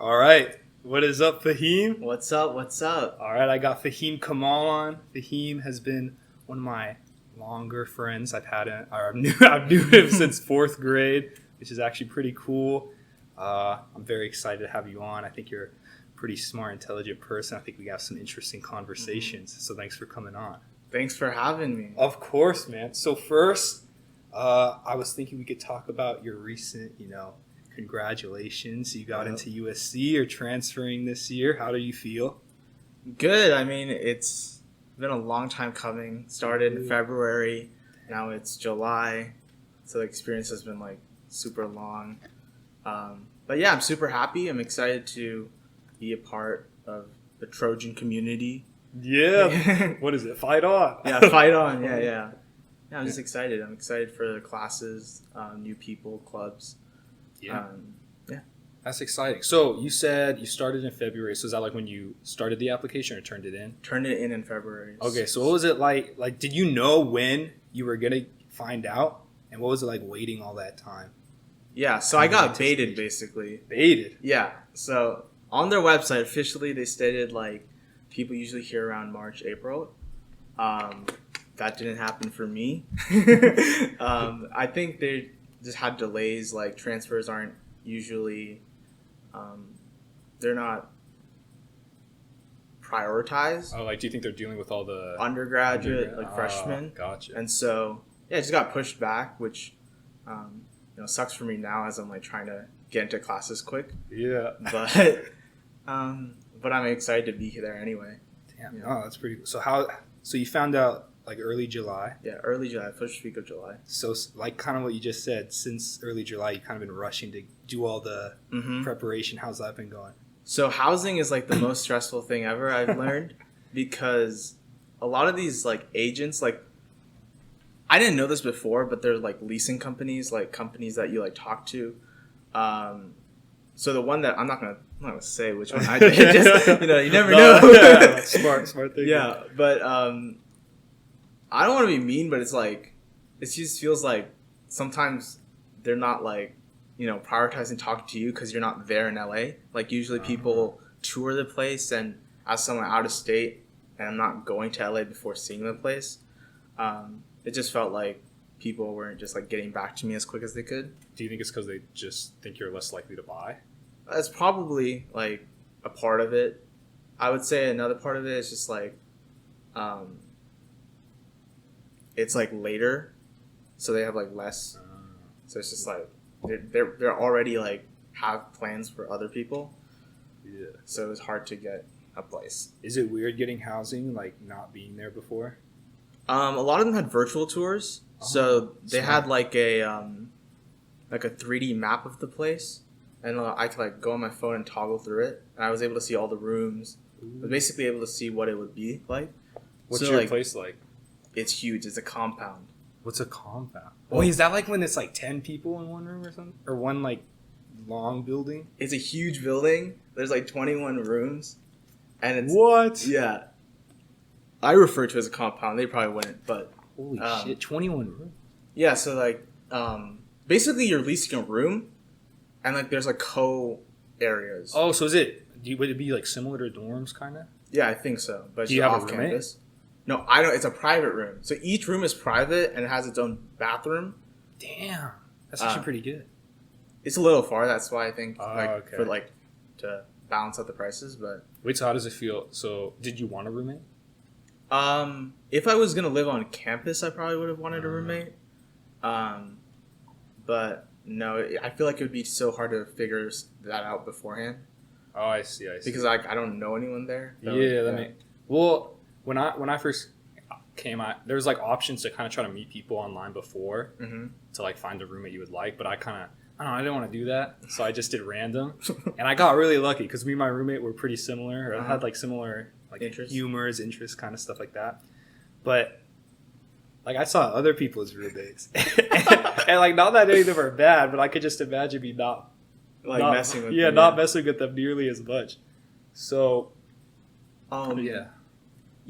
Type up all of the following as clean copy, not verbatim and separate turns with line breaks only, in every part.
All right. What is up, Fahim?
What's up? What's up?
All right, I got Fahim Kamal on. Fahim has been one of my longer friends. I've knew him since fourth grade, which is actually pretty cool. I'm very excited to have you on. I think you're a pretty smart, intelligent person. I think we got some interesting conversations. So thanks for coming on.
Thanks for having me.
Of course, man. So first, I was thinking we could talk about your recent, congratulations. You got into USC. You're transferring this year. How do you feel?
Good. I mean, it's been a long time coming. Started in February. Now it's July. So the experience has been super long. But yeah, I'm super happy. I'm excited to be a part of the Trojan community.
Yeah. What is it? Fight on.
Yeah, fight on. Yeah, I'm just excited. I'm excited for the classes, new people, clubs.
Yeah.
Yeah.
That's exciting. So you said you started in February. So is that when you started the application or turned it in?
Turned it in February.
Okay. So what was it like? Did you know when you were going to find out? And what was it like waiting all that time?
Yeah. So I got baited, basically.
Baited?
Yeah. So on their website, officially, they stated people usually hear around March, April. That didn't happen for me. I think they just had delays. Transfers aren't usually, they're not prioritized.
Oh, do you think they're dealing with all the
undergraduate freshmen?
Gotcha.
And so, yeah, it just got pushed back, which, sucks for me now as I'm trying to get into classes quick.
Yeah.
But I'm excited to be there anyway.
Damn.
Yeah.
Oh, that's pretty cool. So you found out early July?
Yeah, early July, first week of July.
So kind of what you just said, since early July, you kind of been rushing to do all the preparation. How's that been going?
So housing is the most stressful thing ever, I've learned, because a lot of these agents, I didn't know this before, but they're leasing companies, companies that you talk to. So the one that I'm not gonna say which one I did. Just you never know.
Yeah, smart thing.
Yeah, but I don't want to be mean, but it's it just feels like sometimes they're not prioritizing talking to you because you're not there in LA. Usually people tour the place, and as someone out of state, and I'm not going to LA before seeing the place, it just felt like people weren't just getting back to me as quick as they could.
Do you think it's because they just think you're less likely to buy?
That's probably a part of it. I would say another part of it is just it's later, so they have less. So it's just they're already have plans for other people.
Yeah. So
it's hard to get a place.
Is it weird getting housing not being there before?
A lot of them had virtual tours, so they had a 3D map of the place, and I could go on my phone and toggle through it, and I was able to see all the rooms. I was basically able to see what it would be like.
What's your place like?
It's huge. It's a compound.
What's a compound? Wait, is that when it's 10 people in one room or something? Or one long building?
It's a huge building. There's 21 rooms. And it's...
What?
Yeah. I refer to it as a compound. They probably wouldn't, but...
Holy shit, 21 rooms?
Yeah, so basically you're leasing a room, and there's co-areas.
Oh, so would it be similar to dorms kind of?
Yeah, I think so. But
do you have
off
a roommate?
Campus. No, I don't. It's a private room. So each room is private and it has its own bathroom.
Damn. That's actually pretty good.
It's a little far. That's why I think
okay.
for to balance out the prices. But
wait, so how does it feel? So did you want a roommate?
If I was going to live on campus, I probably would have wanted a roommate. But no, I feel like it would be so hard to figure that out beforehand.
Oh, I see.
Because I don't know anyone there.
Well, when I first came out, there was options to kind of try to meet people online before to find a roommate you would like, but I didn't want to do that, so I just did random, and I got really lucky because me and my roommate were pretty similar, or had similar interests, kind of stuff like that. But I saw other people's roommates, and not that any of them are bad, but I could just imagine me not
messing with them.
Not messing with them nearly as much. So,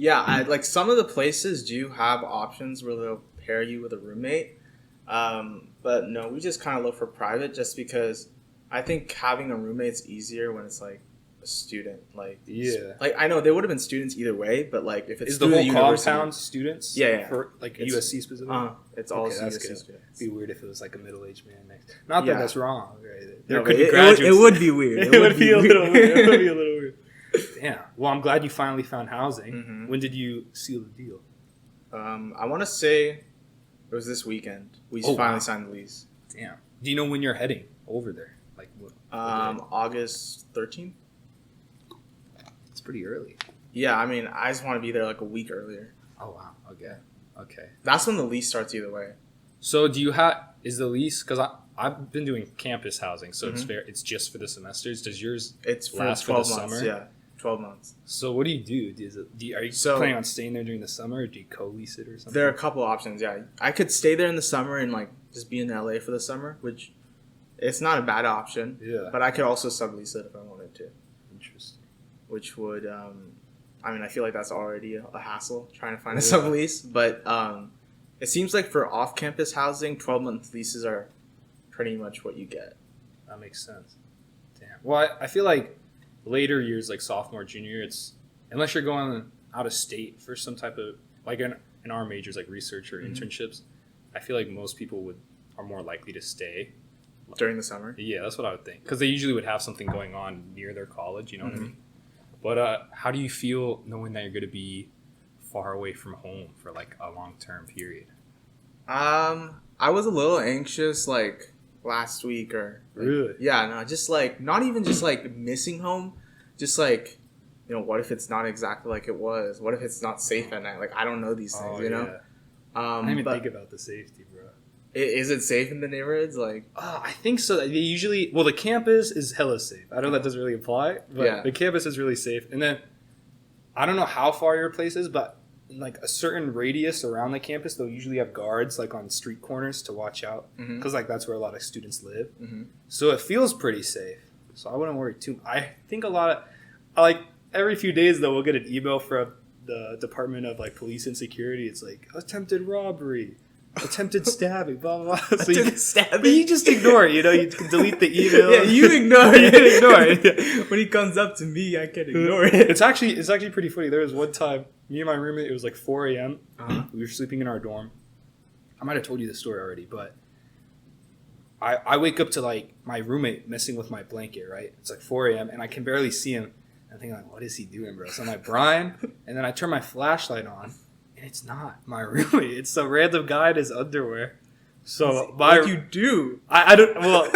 Yeah, I some of the places do have options where they'll pair you with a roommate. But no, we just kind of look for private just because I think having a roommate's easier when it's like a student. Like
Yeah.
like I know they would have been students either way, but like if it's
Is the
through
whole
university,
compound students?
Yeah.
For like
It's-
USC specifically?
it's all
Okay, that's
USC
good.
students.
It'd be weird if it was like a middle-aged man next. Not that
Yeah.
that's wrong. Right?
No,
There
but
could be
it
graduates.
would be weird.
It would be a little weird. It would be a little weird. Yeah. Well, I'm glad you finally found housing.
Mhm.
When did you seal the deal?
I want to say it was this weekend. We
Oh,
finally
wow.
signed the lease.
Damn. Do you know when you're heading over there? Like what?
August 13th.
It's pretty early.
Yeah, I mean, I just want to be there like a week earlier.
Oh wow. Okay. Okay.
That's when the lease starts either way.
So do you have? Is the lease? Because I've been doing campus housing, so it's
Mhm.
fair. It's just for the semesters. Does yours?
It's for
Last for
12
the
months.
summer?
Yeah, 12 months.
So what do you do? Are you
So-
planning on staying there during the summer, or do you co-lease it or something?
There are a couple options. Yeah, I could stay there in the summer and like just be in LA for the summer, which it's not a bad option.
Yeah.
But I could also sublease it if I wanted to,
Interesting.
which would, I mean, I feel like that's already a hassle trying to find a
Yeah.
sublease. But it seems like for off-campus housing, 12-month leases are pretty much what you get.
That makes sense. Damn. Well, I feel like later years, like sophomore, junior, it's unless you're going out of state for some type of like in our majors, like research or
Mhm.
internships. I feel like most people are more likely to stay.
During the summer.
Yeah, that's what I would think because they usually would have something going on near their college. You know what I
Mhm.
mean? But how do you feel knowing that you're going to be far away from home for like a long term period?
I was a little anxious like last week or
Really?
yeah, no, just like not even just like missing home, just like what if it's not exactly like it was? What if it's not safe at night? Like I don't know these things, you know.
Yeah. I didn't even
But
think about the safety, bro.
is it safe in the neighborhoods? Like
I think so. They usually, well, the campus is hella safe. I know that doesn't really apply, but
Yeah.
the campus is really safe. And then I don't know how far your place is, but in like a certain radius around the campus, they'll usually have guards like on street corners to watch out
Mhm.
because like that's where a lot of students live.
Mhm.
So it feels pretty safe. So I wouldn't worry too. I think like every few days though, we'll get an email from the Department of like Police and Security. It's like attempted robbery, attempted stabbing, blah blah blah. So but you just ignore it. You can delete the email.
yeah, you ignore
You
it.
can ignore it.
When he comes up to me, I can ignore it.
It's actually pretty funny. There was one time, me and my roommate. It was like 4 a.m.
Uh-huh.
We were sleeping in our dorm. I might have told you this story already, but I wake up to like my roommate messing with my blanket. Right, it's like 4 a.m. and I can barely see him. I'm thinking like, what is he doing, bro? So I'm like, Brian, and then I turn my flashlight on, and it's not my roommate. It's some random guy in his underwear. So my
Like you do.
I don't well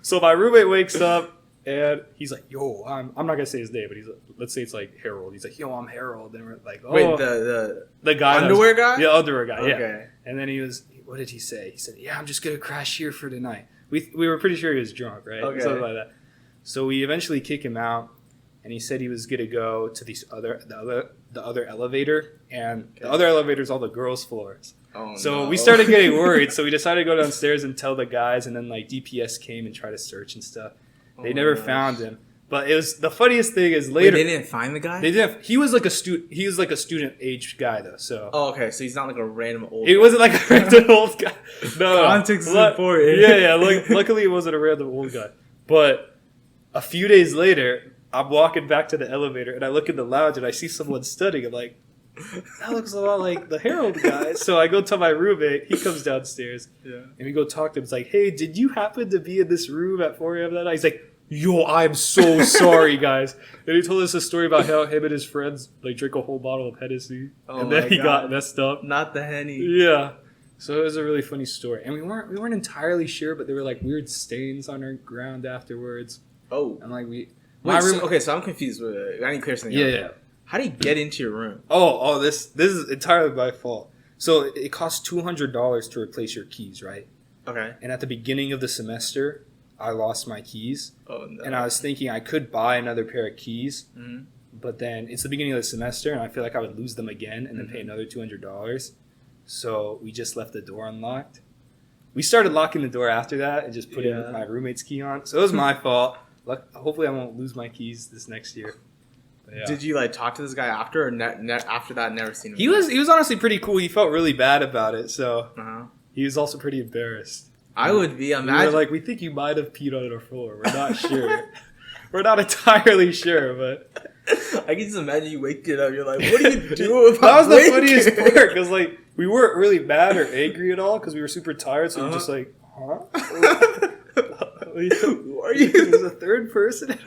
so my roommate wakes up and he's like, yo, I'm not gonna say his name, but he's like, let's say it's like Harold. He's like, yo, I'm Harold, and we're like, oh,
Wait, the
the guy
underwear guy?
yeah, underwear guy, yeah.
Okay.
And then what did he say? He said, yeah, I'm just gonna crash here for the night. We were pretty sure he was drunk, right?
Okay.
Something like that. So we eventually kick him out, and he said he was gonna go to the other elevator, and
Okay.
the other elevator's all the girls' floors.
Oh,
So
no.
we started getting worried. So we decided to go downstairs and tell the guys, and then like DPS came and tried to search and stuff.
Oh
They
my
never
gosh.
found him. But it was the funniest thing is
Wait,
later
they didn't find the guy?
they didn't. He was like a student. He was like a student age guy though. So
Oh, okay. So he's not like a random old
it
guy.
wasn't like a random old guy. No,
Context is
Lu-
important.
Yeah. Luckily, it wasn't a random old guy. But a few days later, I'm walking back to the elevator and I look in the lounge and I see someone studying. I'm like, that looks a lot like the Harold guy. So I go tell my roommate. He comes downstairs
Yeah.
and we go talk to him. It's like, hey, did you happen to be in this room at 4 a.m. that night? He's like, yo, I'm so sorry, guys. And he told us a story about how him and his friends like drank a whole bottle of Hennessy,
Oh
and then
my
he
God.
got messed up.
Not the Henny.
Yeah, so it was a really funny story, and we weren't entirely sure, but there were like weird stains on our ground afterwards,
Oh.
and like
Wait,
room.
okay, so I'm confused. I need to clear something
Yeah.
up. How do you get into your room?
Oh, this is entirely my fault. So it costs $200 to replace your keys, right?
Okay.
And at the beginning of the semester, I lost my keys.
Oh, no.
And I was thinking I could buy another pair of keys,
Mhm.
but then it's the beginning of the semester, and I feel like I would lose them again and then pay another $200. So we just left the door unlocked. We started locking the door after that and just putting
Yeah.
my roommate's key on. So it was my fault. Hopefully, I won't lose my keys this next year. But yeah.
Did you like talk to this guy after, or after that, never seen him?
He was honestly pretty cool. He felt really bad about it, so
Uh-huh.
he was also pretty embarrassed.
I would be.
We
Imagine.
were like, we think you might have peed on our floor. We're not sure. We're not entirely sure, but
I can just imagine you waking up. You're like, what do you do about
that was the
waking?
funniest part because like we weren't really mad or angry at all because we were super tired. So we were just like, huh?
Who are
It
you?
was a third person.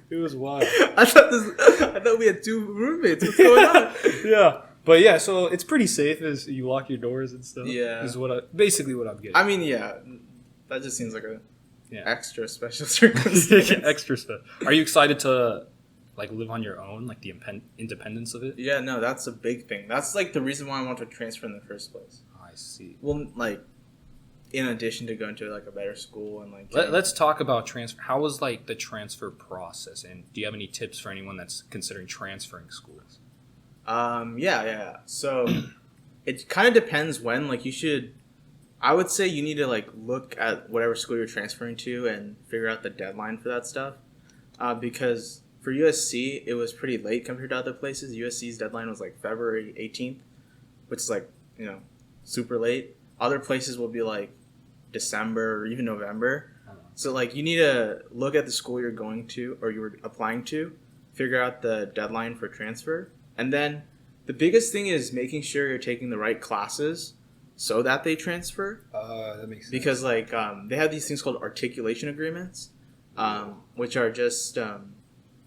It was wild.
I thought we had 2 roommates. What's going on?
Yeah, but yeah, so it's pretty safe as you lock your doors and stuff.
Yeah.
Is basically what I'm getting.
I mean, yeah, that just seems like a
Yeah.
extra special circumstance.
Extra stuff. Are you excited to like live on your own, like the independence of it?
Yeah, no, that's a big thing. That's like the reason why I want to transfer in the first place.
I see.
Well, like, in addition to going to like a better school and like.
Let's talk about transfer. How was like the transfer process, and do you have any tips for anyone that's considering transferring schools?
Yeah. So it kind of depends when. Like, you should. I would say you need to like look at whatever school you're transferring to and figure out the deadline for that stuff. Because for USC, it was pretty late compared to other places. USC's deadline was like February 18th, which is like, super late. Other places will be like December or even November. So like you need to look at the school you're going to or you're applying to, figure out the deadline for transfer. And then the biggest thing is making sure you're taking the right classes so that they transfer.
That makes sense.
Because like they have these things called articulation agreements, which are just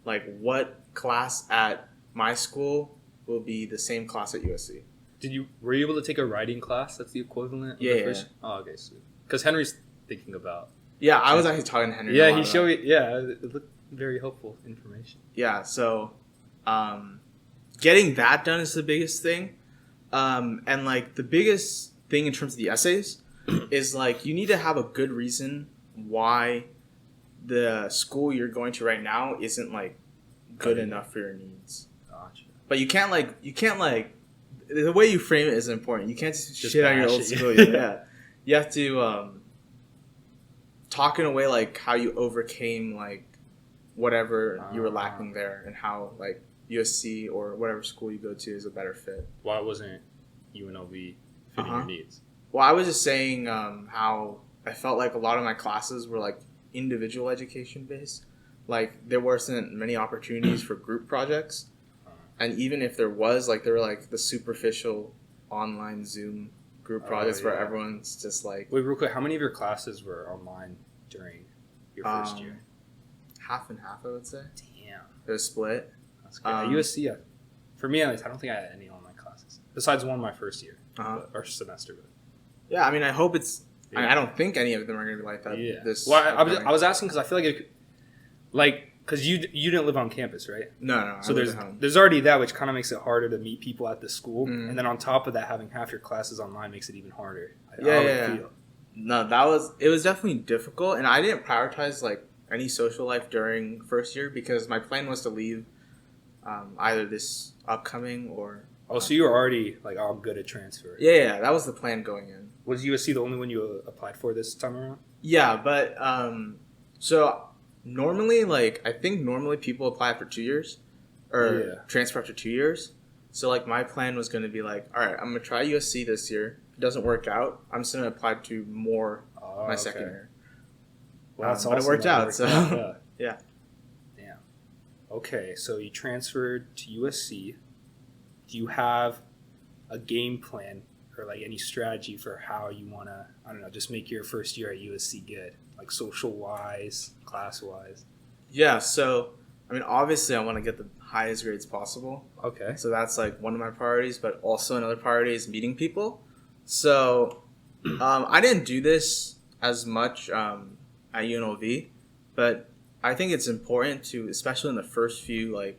like what class at my school will be the same class at USC.
Were you able to take a writing class that's the equivalent of
Yeah,
the
yeah.
first? Oh, okay, so because Henry's thinking about.
Yeah, I was actually talking to Henry.
Yeah,
about
he
that.
showed me. Yeah, it looked very helpful information.
Yeah, so getting that done is the biggest thing. And like the biggest thing in terms of the essays is like you need to have a good reason why the school you're going to right now isn't like good enough for your needs.
Gotcha.
But you can't like the way you frame it is important. You can't just shit on your
bash
old
it.
school. Yeah. You have to talk in a way like how you overcame like whatever you were lacking there and how like USC or whatever school you go to is a better fit.
Why wasn't UNLV fitting your needs?
Well, I was just saying how I felt like a lot of my classes were like individual education based. Like there wasn't many opportunities for group projects. And even if there was, like, there were, like, the superficial online Zoom group projects where everyone's just, like...
Wait, real quick, how many of your classes were online during your first year?
Half and half, I would say.
Damn.
It was split.
That's good. At USC, for me at least, I don't think I had any online classes. Besides one my first year, or semester. But.
Yeah, I mean, I hope it's...
Yeah.
I don't think any of them are going to be like that.
Yeah.
This
I was asking because I feel like it... Like... Because you didn't live on campus, right?
No.
So there's already that, which kind of makes it harder to meet people at the school, and then on top of that, having half your classes online makes it even harder.
Feel. No, it was definitely difficult, and I didn't prioritize like any social life during first year because my plan was to leave either this upcoming or.
Oh, so you were already like all good at transfer.
Yeah, that was the plan going in.
Was USC the only one you applied for this time around?
Yeah, but so. Normally, I think normally people apply after 2 years or transfer after 2 years. So, like, my plan was going to be like, all right, I'm going to try USC this year. If it doesn't work out, I'm just going to apply to more my second year.
Well, that's
but it worked out, so. Yeah.
Damn. Okay, so you transferred to USC. Do you have a game plan or, like, any strategy for how you want to, I don't know, just make your first year at USC good? Like social-wise, class-wise?
Yeah, so, I mean, obviously I want to get the highest grades possible.
Okay.
So that's, like, one of my priorities, but also another priority is meeting people. So, I didn't do this as much at UNLV, but I think it's important to, especially in the first few, like,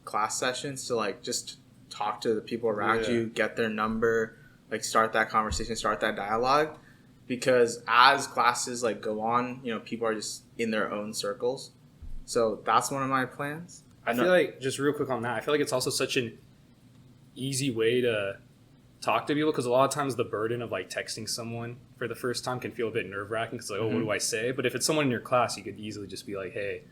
class sessions, to, like, just talk to the people around you, get their number, like, start that conversation, start that dialogue. Because as classes like go on, people are just in their own circles. So that's one of my plans.
I feel like, just real quick on that, I feel like it's also such an easy way to talk to people because a lot of times the burden of like texting someone for the first time can feel a bit nerve-wracking because like, what do I say? But if it's someone in your class, you could easily just be like, hey,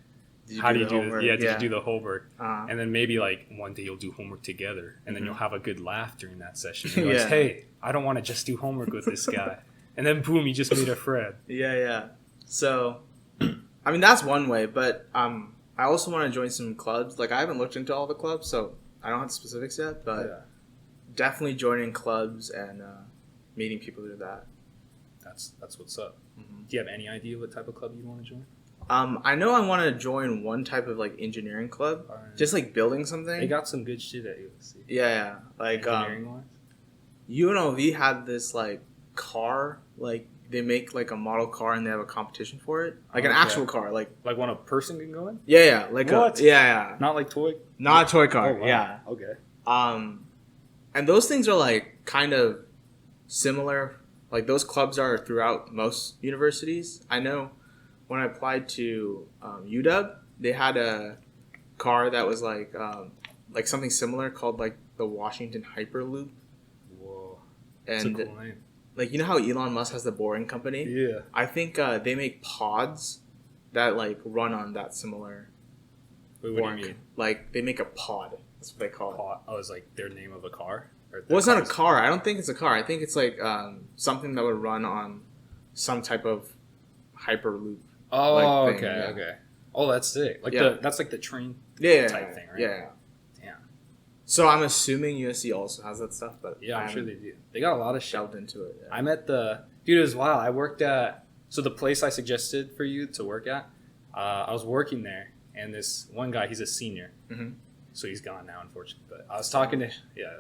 how do you do this? Yeah, did you do the homework? And then maybe like one day you'll do homework together and then you'll have a good laugh during that session. You realize, hey, I don't want to just do homework with this guy. And then boom, you just made a friend.
Yeah. So, I mean, that's one way, but I also want to join some clubs. Like, I haven't looked into all the clubs, so I don't have the specifics yet, but definitely joining clubs and meeting people through that.
That's what's up. Mm-hmm. Do you have any idea what type of club you want to join?
I know I want to join one type of like engineering club, just like building something.
They got some good shit at USC.
Yeah, like
engineering wise.
UNLV had this like car, like they make like a model car and they have a competition for it, like an actual car, like
one a person can go in.
Yeah, like
what?
Yeah.
Not like toy.
Not a toy car.
Oh, wow.
Yeah.
Okay.
And those things are like kind of similar. Like those clubs are throughout most universities. I know when I applied to UW, they had a car that was like something similar called like the Washington Hyperloop.
Whoa,
that's
a cool name.
Like, you know how Elon Musk has the Boring Company?
Yeah.
I think they make pods that like run on that similar.
Wait, what do you mean?
Like they make a pod. That's what they call it.
Pod? Oh, it's like their name of a car.
Well, it's not a car. I don't think it's a car. I think it's like something that would run on some type of hyperloop.
Oh,
like thing,
okay. Oh, that's sick. Like that's like the train type thing, right?
Yeah.
Damn.
So I'm assuming USC also has that stuff, but
yeah, I'm sure they do. They got a lot of shit.
Delved into it. Yeah.
I met dude. It was wild. I worked at the place I suggested for you to work at. I was working there, and this one guy, he's a senior. Mm-hmm. So he's gone now, unfortunately. But I was talking to,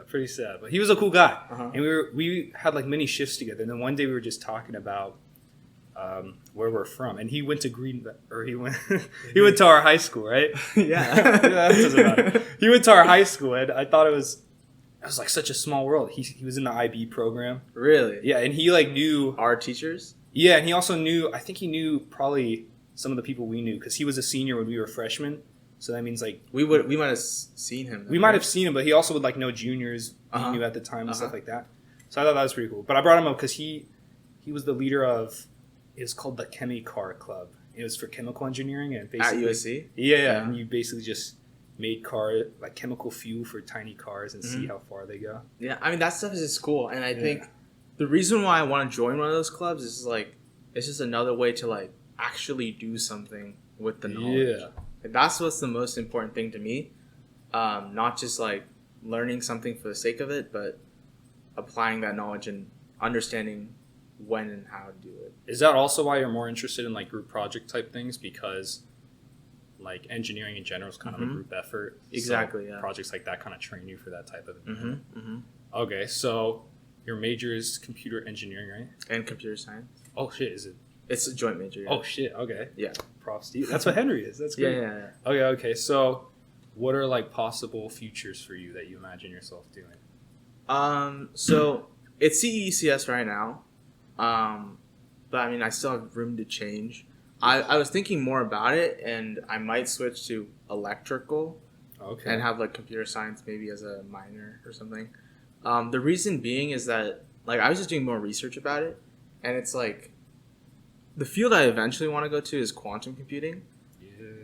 pretty sad. But he was a cool guy, and we had like many shifts together. And then one day we were just talking about where we're from, and he went to he went to our high school, right?
Yeah,
that doesn't matter. He went to our high school, and I thought it was like such a small world. He was in the IB program.
Really?
Yeah, and he like knew
our teachers.
Yeah, and he also knew. I think he knew probably some of the people we knew because he was a senior when we were freshmen. So that means like
we might have seen him.
We might have seen him, but he also would like know juniors he knew at the time and stuff like that. So I thought that was pretty cool. But I brought him up because he was the leader of. It was called the Chemi-Car Club. It was for chemical engineering and basically
at USC.
Yeah, and you basically just made chemical fuel for tiny cars and see how far they go.
Yeah, I mean that stuff is just cool, and I think the reason why I want to join one of those clubs is like it's just another way to like actually do something with the knowledge. Yeah. That's what's the most important thing to me. Not just like learning something for the sake of it, but applying that knowledge and understanding when and how to do it.
Is that also why you're more interested in like group project type things? Because like engineering in general is kind of a group effort.
Exactly.
So projects like that kind of train you for that type of environment. Okay, so your major is computer engineering, right?
And computer science.
Oh shit, is it?
It's a joint major. Yeah.
Oh shit. Okay.
Yeah.
Props to you. That's what Henry is. That's great.
Yeah.
Okay. So, what are like possible futures for you that you imagine yourself doing?
So it's CECS right now, but I mean I still have room to change. I was thinking more about it, and I might switch to electrical. Okay. And have like computer science maybe as a minor or something. The reason being is that like I was just doing more research about it, and it's like. The field I eventually want to go to is quantum computing,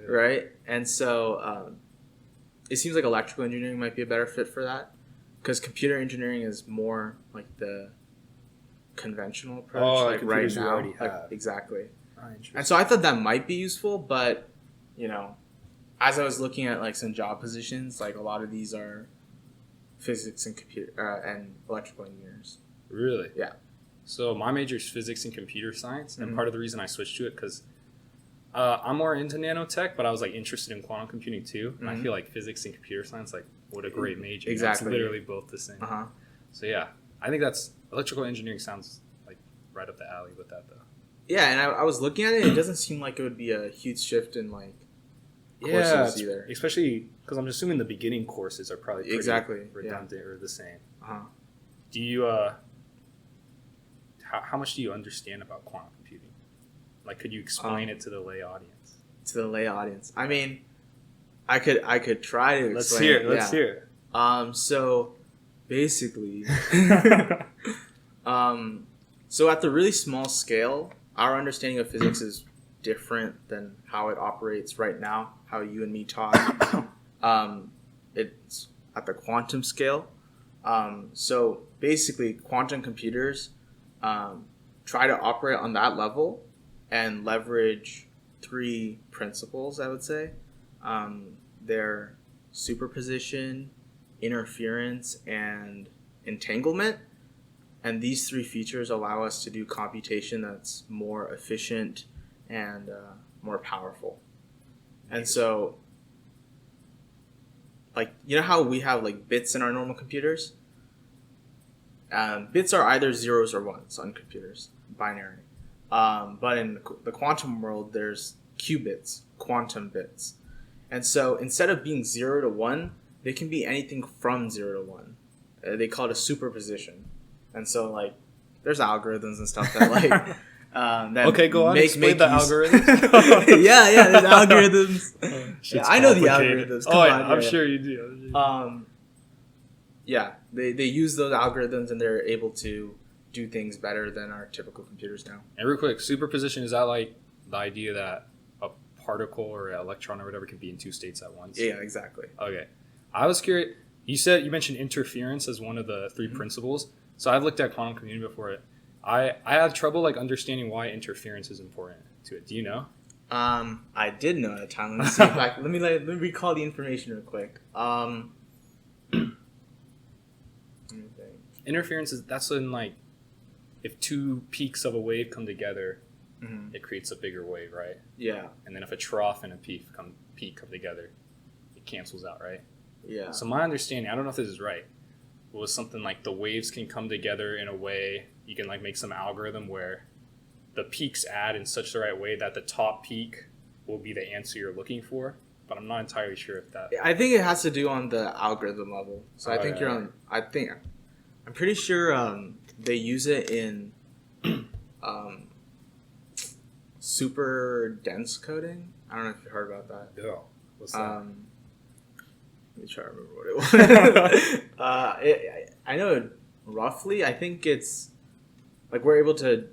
right? And so it seems like electrical engineering might be a better fit for that because computer engineering is more like the conventional approach, like right now. Exactly. And so I thought that might be useful, but as I was looking at like some job positions, like a lot of these are physics and computer and electrical engineers.
Really?
Yeah.
So my major is physics and computer science, and part of the reason I switched to it because I'm more into nanotech, but I was like interested in quantum computing too, and I feel like physics and computer science, like what a great major.
Exactly,
it's literally both the same. So yeah, I think that's electrical engineering sounds like right up the alley with that though.
Yeah, and I was looking at it; it doesn't seem like it would be a huge shift in like courses either.
Especially because I'm assuming the beginning courses are probably pretty redundant or the same. Do you How much do you understand about quantum computing? Like, could you explain it to the lay audience?
To the lay audience, I mean, I could try to explain.
Let's hear it.
So basically, so at the really small scale, our understanding of physics is different than how it operates right now. How you and me talk, it's at the quantum scale. So basically, quantum computers. try to operate on that level and leverage 3 principles, I would say. They're superposition, interference, and entanglement. And these 3 features allow us to do computation that's more efficient and more powerful. And so, like, you know how we have like bits in our normal computers? Bits are either zeros or ones on computers, binary. But in the quantum world, there's qubits, quantum bits. And so instead of being 0 to 1, they can be anything from 0 to 1. They call it a superposition. And so, like, there's algorithms and stuff that, like... that
okay, go on. Explain the algorithms.
yeah, there's algorithms. Yeah, I know the algorithms. Come on,
I'm sure you do.
Yeah, they use those algorithms and they're able to do things better than our typical computers now.
And real quick, superposition, is that like the idea that a particle or an electron or whatever can be in 2 states at once?
Yeah, exactly.
Okay. I was curious. You mentioned interference as one of the 3 principles. So I've looked at quantum computing before. I had trouble like understanding why interference is important to it. Do you know?
I did know at the time. Let me see if let me recall the information real quick.
Interference that's when, like, if 2 peaks of a wave come together, it creates a bigger wave, right?
Yeah.
And then if a trough and a peak come together, it cancels out, right?
Yeah.
So my understanding, I don't know if this is right, was something like the waves can come together in a way, you can like make some algorithm where the peaks add in such the right way that the top peak will be the answer you're looking for. But I'm not entirely sure if that...
I think it has to do on the algorithm level. So I think you're on... I'm pretty sure they use it in super dense coding. I don't know if you heard about that.
Yeah. What's that?
Let me try to remember what it was. I know roughly. I think it's like we're able to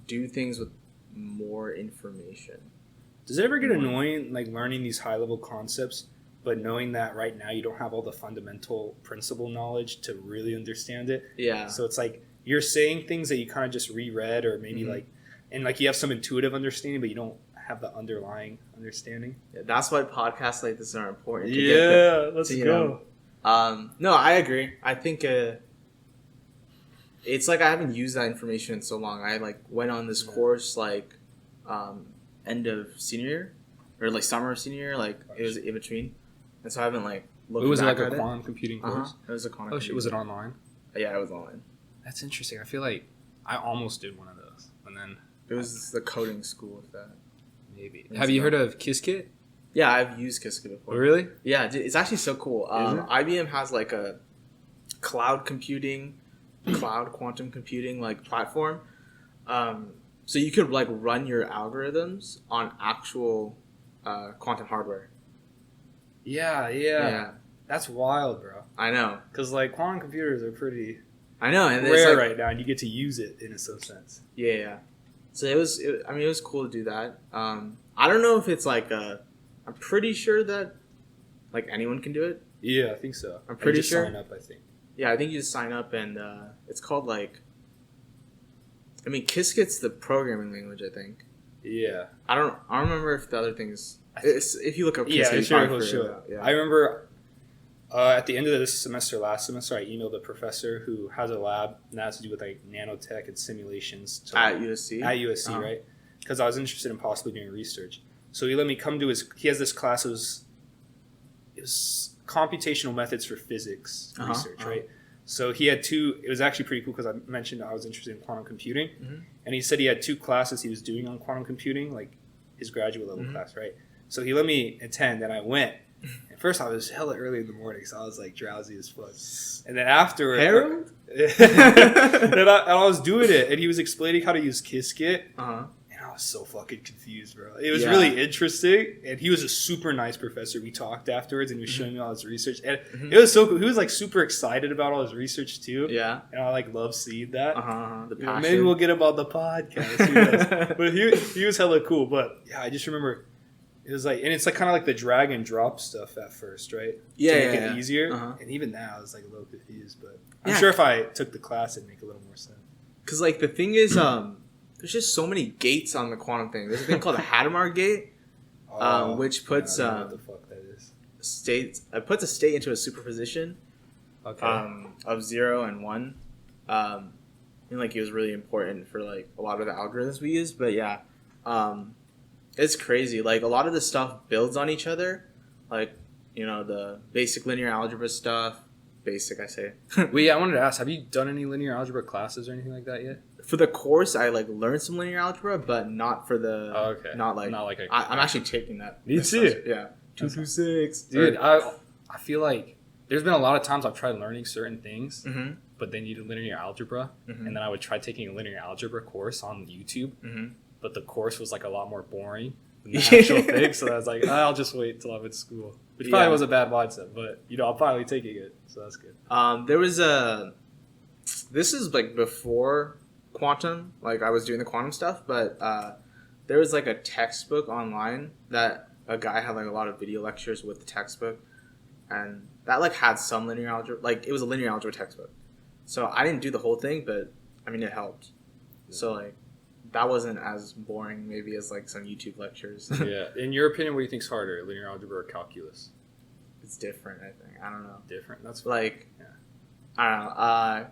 do things with more information.
Does it ever get annoying, like, learning these high-level concepts, but knowing that right now you don't have all the fundamental principle knowledge to really understand it?
Yeah.
So it's like you're saying things that you kind of just reread, or maybe like, and like you have some intuitive understanding, but you don't have the underlying understanding.
Yeah, that's why podcasts like this are important.
Let's go.
No, I agree. I think it's like I haven't used that information in so long. I like went on this course like end of senior year or like summer of senior year, like it was in between, and so I haven't like looked.
Was it
back
like
at
a quantum computing course?
It was a quantum.
Oh shit! Was it online?
Yeah, it was online.
That's interesting. I feel like I almost did one of those, and then
it was the coding school of that.
Maybe. Have you heard of Qiskit?
Yeah, I've used Qiskit before.
Oh, really?
Yeah, it's actually so cool. IBM has like a cloud quantum computing like platform. So you could like run your algorithms on actual quantum hardware.
Yeah. That's wild, bro.
I know.
Because like quantum computers are pretty
and
rare right now, and you get to use it in some sense.
Yeah. So it was cool to do that. I don't know if it's like I'm pretty sure that like anyone can do it.
Yeah, I think so.
I'm pretty sure.
Sign up, I think.
Yeah, I think you just sign up, and it's called like. I mean, Qiskit's the programming language, I think.
Yeah. I
don't remember if the other thing is. If you look up Qiskit,
sure. Yeah. I remember at the end of this semester, last semester, I emailed a professor who has a lab and that has to do with like nanotech and simulations.
At USC?
At USC, right? Because I was interested in possibly doing research. So he let me come to he has this class, it was computational methods for physics research, right? So he had 2, it was actually pretty cool because I mentioned I was interested in quantum computing. And he said he had 2 classes he was doing on quantum computing, like his graduate level class, right? So he let me attend and I went. At first I was hella early in the morning, so I was like drowsy as fuck. And then afterward...
Harold?
and I was doing it and he was explaining how to use Qiskit. And I was so fucking confused, bro. It was really interesting, and he was a super nice professor. We talked afterwards, and he was showing me all his research, and it was so cool. He was like super excited about all his research too. Yeah, and I like love seeing that. The passion. Maybe we'll get him on the podcast. But he was hella cool. But yeah, I just remember it was like, and it's like kind of like the drag and drop stuff at first, right?
Yeah,
to make it easier. And even now, I was like a little confused, but I'm sure if I took the class, it'd make a little more sense.
Because, like, the thing is, there's just so many gates on the quantum thing. There's a thing called the Hadamard gate, which puts
I don't know what the fuck that is.
puts a state into a superposition of 0 and 1. And, like, it was really important for, like, a lot of the algorithms we use. But, yeah, it's crazy. Like, a lot of this stuff builds on each other. Like, you know, the basic linear algebra stuff. Basic, I say.
Wait, I wanted to ask, have you done any linear algebra classes or anything like that yet?
For the course, I like learned some linear algebra, but not for the.
Oh, okay.
Not like. I'm actually taking that.
Me too.
Yeah. 226.
Dude, I feel like there's been a lot of times I've tried learning certain things,
Mm-hmm.
but they needed linear algebra,
Mm-hmm.
and then I would try taking a linear algebra course on YouTube,
Mm-hmm.
but the course was like a lot more boring than the actual thing. So I was like, I'll just wait till I'm in school, which probably was a bad mindset, but you know, I'm finally taking it, so that's good.
There was this is like before quantum, like I was doing the quantum stuff, but there was like a textbook online that a guy had like a lot of video lectures with the textbook, and that like had some linear algebra, like it was a linear algebra textbook. So I didn't do the whole thing, but I mean it helped. So like that wasn't as boring maybe as like some YouTube lectures.
Yeah. In your opinion, what do you think's harder, linear algebra or calculus?
It's different, I think. I don't know.
Different. That's
Like,
yeah.
I don't know.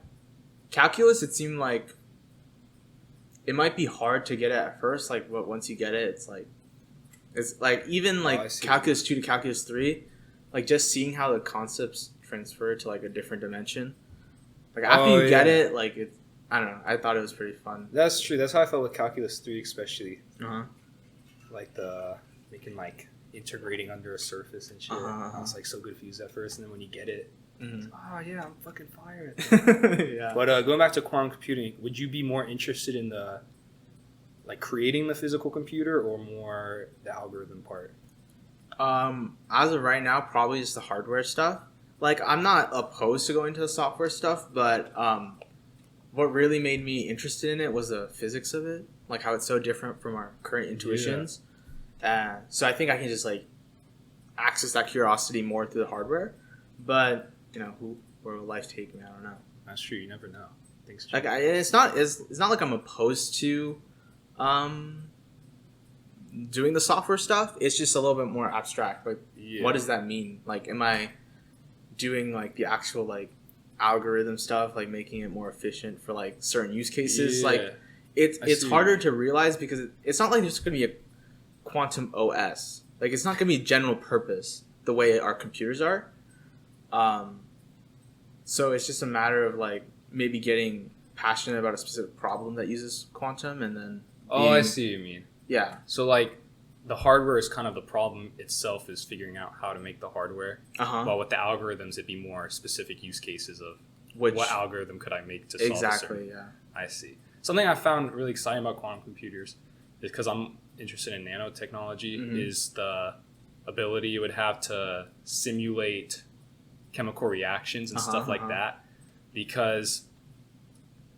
Calculus, it seemed like it might be hard to get it at first. Like, but once you get it, it's like even like calculus 2 to calculus 3, like just seeing how the concepts transfer to like a different dimension. Like after you get it, like it's, I don't know. I thought it was pretty fun.
That's true. That's how I felt with calculus 3, especially.
Uh-huh.
Like the making like integrating under a surface and shit. I was like so confused at first, and then when you get it, oh yeah, I'm fucking fired.
Yeah.
But going back to quantum computing, would you be more interested in the like creating the physical computer or more the algorithm part?
As of right now, probably just the hardware stuff. Like I'm not opposed to going to the software stuff, but what really made me interested in it was the physics of it, like how it's so different from our current intuitions. So I think I can just like access that curiosity more through the hardware. But you know, where will life take me? I don't know.
That's true. You never know. Things
like it's not like I'm opposed to doing the software stuff. It's just a little bit more abstract. Like, what does that mean? Like, am I doing like the actual like algorithm stuff, like making it more efficient for like certain use cases? Like, it's harder to realize because it's not like there's going to be a quantum OS. Like, it's not going to be general purpose the way our computers are. So it's just a matter of like maybe getting passionate about a specific problem that uses quantum and then
I see what you mean.
Yeah.
So like the hardware is kind of the problem itself is figuring out how to make the hardware. While with the algorithms it'd be more specific use cases of what algorithm could I make to solve
exactly, yeah.
I see. Something I found really exciting about quantum computers is because I'm interested in nanotechnology is the ability you would have to simulate chemical reactions and stuff like that, because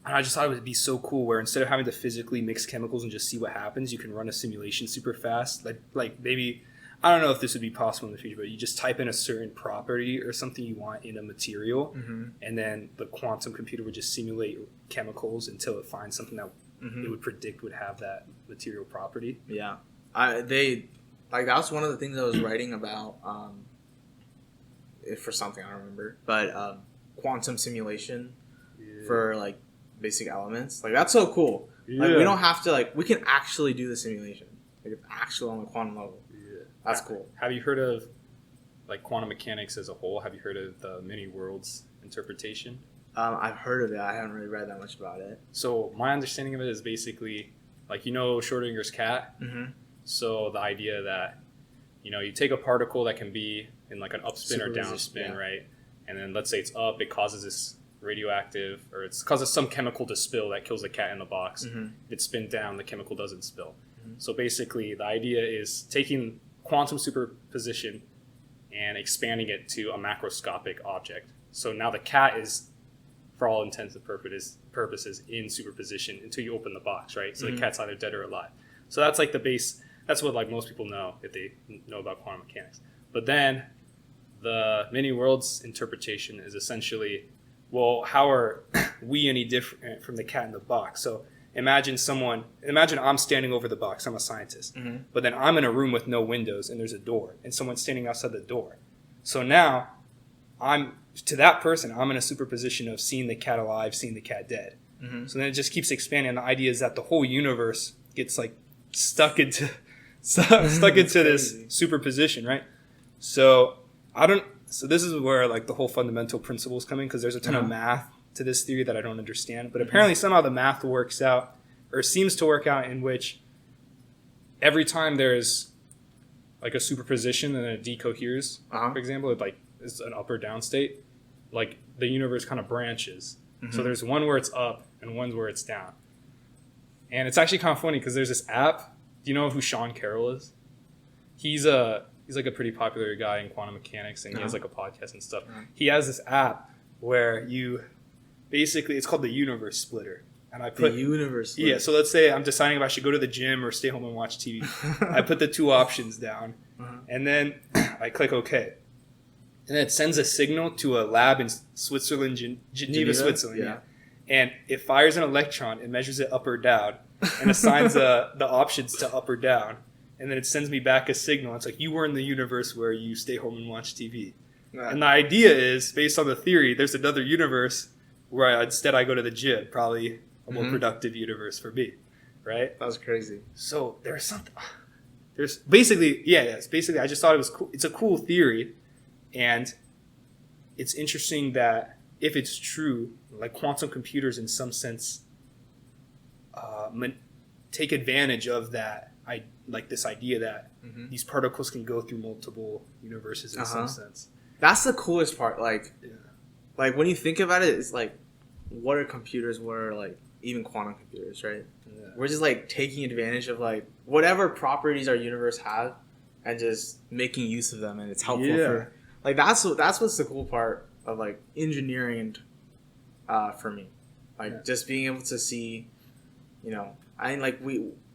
I just thought it would be so cool where instead of having to physically mix chemicals and just see what happens, you can run a simulation super fast. Like maybe, I don't know if this would be possible in the future, but you just type in a certain property or something you want in a material, and then the quantum computer would just simulate chemicals until it finds something that it would predict would have that material property.
Yeah. That was one of the things I was writing about for something, I don't remember, but quantum simulation for like basic elements. Like, that's so cool. Like, we don't have to, like, we can actually do the simulation. Like, it's actually on the quantum level. That's cool.
Have you heard of like quantum mechanics as a whole? Have you heard of the many worlds interpretation?
I've heard of it. I haven't really read that much about it.
So my understanding of it is basically like, you know, Schrodinger's cat. So the idea that, you know, you take a particle that can be in like an upspin or downspin, right? And then let's say it's up, it causes this radioactive, or it causes some chemical to spill that kills the cat in the box. If it spins down, the chemical doesn't spill. So basically the idea is taking quantum superposition and expanding it to a macroscopic object. So now the cat is, for all intents and purposes, in superposition until you open the box, right? So the cat's either dead or alive. So that's like the base. That's what like most people know if they know about quantum mechanics. But then the many worlds interpretation is essentially well, how are we any different from the cat in the box? So imagine I'm standing over the box. I'm a scientist.
Mm-hmm.
But then I'm in a room with no windows and there's a door and someone's standing outside the door. So now to that person, I'm in a superposition of seeing the cat alive, seeing the cat dead.
Mm-hmm.
So then it just keeps expanding. The idea is that the whole universe gets like stuck into this superposition, right? So this is where like the whole fundamental principles come in, because there's a ton of math to this theory that I don't understand. But apparently somehow the math works out, or seems to work out, in which every time there's like a superposition and it decoheres, for example, it like is an up or down state, like the universe kind of branches. So there's one where it's up and one where it's down. And it's actually kind of funny because there's this app. Do you know who Sean Carroll is? He's like a pretty popular guy in quantum mechanics, and he has like a podcast and stuff. He has this app where it's called the Universe Splitter. And I put
the Universe Splitter.
Yeah, so let's say I'm deciding if I should go to the gym or stay home and watch TV. I put the two options down, and then I click OK. And it sends a signal to a lab in Switzerland, Geneva, Switzerland. Yeah. And it fires an electron, it measures it up or down, and assigns the options to up or down. And then it sends me back a signal. It's like, you were in the universe where you stay home and watch TV. Right. And the idea is, based on the theory, there's another universe where instead I go to the gym, probably a more productive universe for me. Right?
That was crazy.
So there's something. There's basically, I just thought it was cool. It's a cool theory. And it's interesting that if it's true, like quantum computers in some sense take advantage of that, like this idea that these particles can go through multiple universes in some sense.
That's the coolest part. Like when you think about it, it's like, what are computers? What are like even quantum computers, right? Yeah. We're just like taking advantage of like whatever properties our universe has and just making use of them, and it's helpful for. Like that's what's the cool part of like engineering, for me, like just being able to see,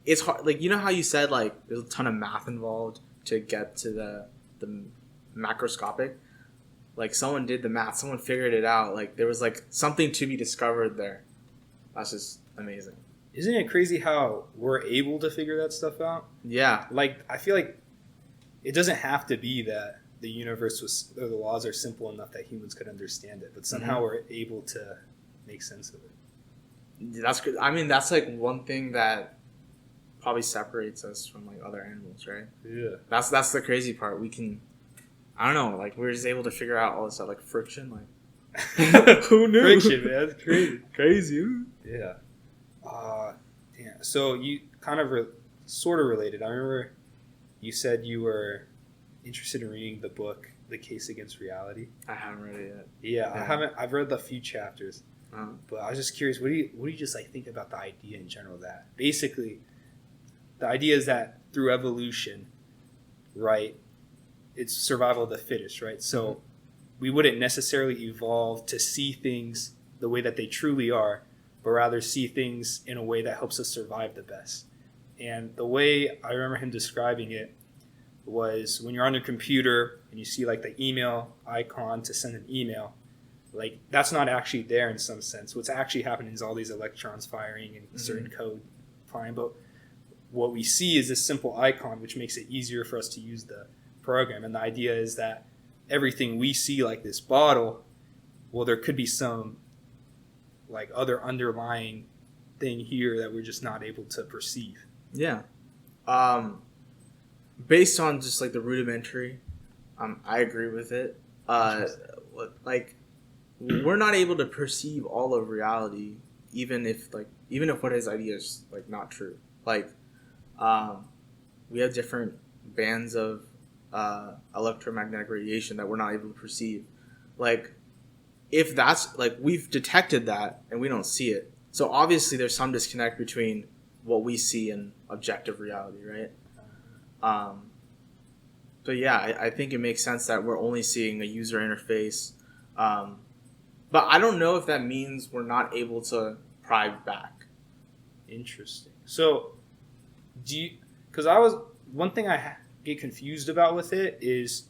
it's hard. Like, you know how you said like there's a ton of math involved to get to the macroscopic. Like someone did the math, someone figured it out. Like there was like something to be discovered there. That's just amazing.
Isn't it crazy how we're able to figure that stuff out? Yeah. Like I feel like it doesn't have to be that the universe or the laws are simple enough that humans could understand it, but somehow we're able to make sense of it.
That's good. I mean, that's like one thing that probably separates us from like other animals, right? Yeah. That's the crazy part. We can, I don't know, like we're just able to figure out all this stuff, like friction, like who knew?
Friction, man, that's crazy. Crazy. Yeah. So you kind of sort of related. I remember you said you were interested in reading the book The Case Against Reality.
I haven't read it yet.
Yeah. I haven't. I've read a few chapters, but I was just curious. What do you just like think about the idea in general? That basically, the idea is that through evolution, right, it's survival of the fittest, right? So we wouldn't necessarily evolve to see things the way that they truly are, but rather see things in a way that helps us survive the best. And the way I remember him describing it was when you're on your computer and you see like the email icon to send an email, like that's not actually there in some sense. What's actually happening is all these electrons firing and certain code flying. But what we see is this simple icon, which makes it easier for us to use the program. And the idea is that everything we see, like this bottle, well, there could be some like other underlying thing here that we're just not able to perceive.
Yeah. Based on just like the rudimentary, I agree with it. Like we're not able to perceive all of reality, even if what his idea is like not true. Like, we have different bands of electromagnetic radiation that we're not able to perceive. Like, if that's like we've detected that and we don't see it, so obviously there's some disconnect between what we see and objective reality, right? So yeah, I think it makes sense that we're only seeing a user interface, but I don't know if that means we're not able to pry back.
Interesting. So, one thing I get confused about with it is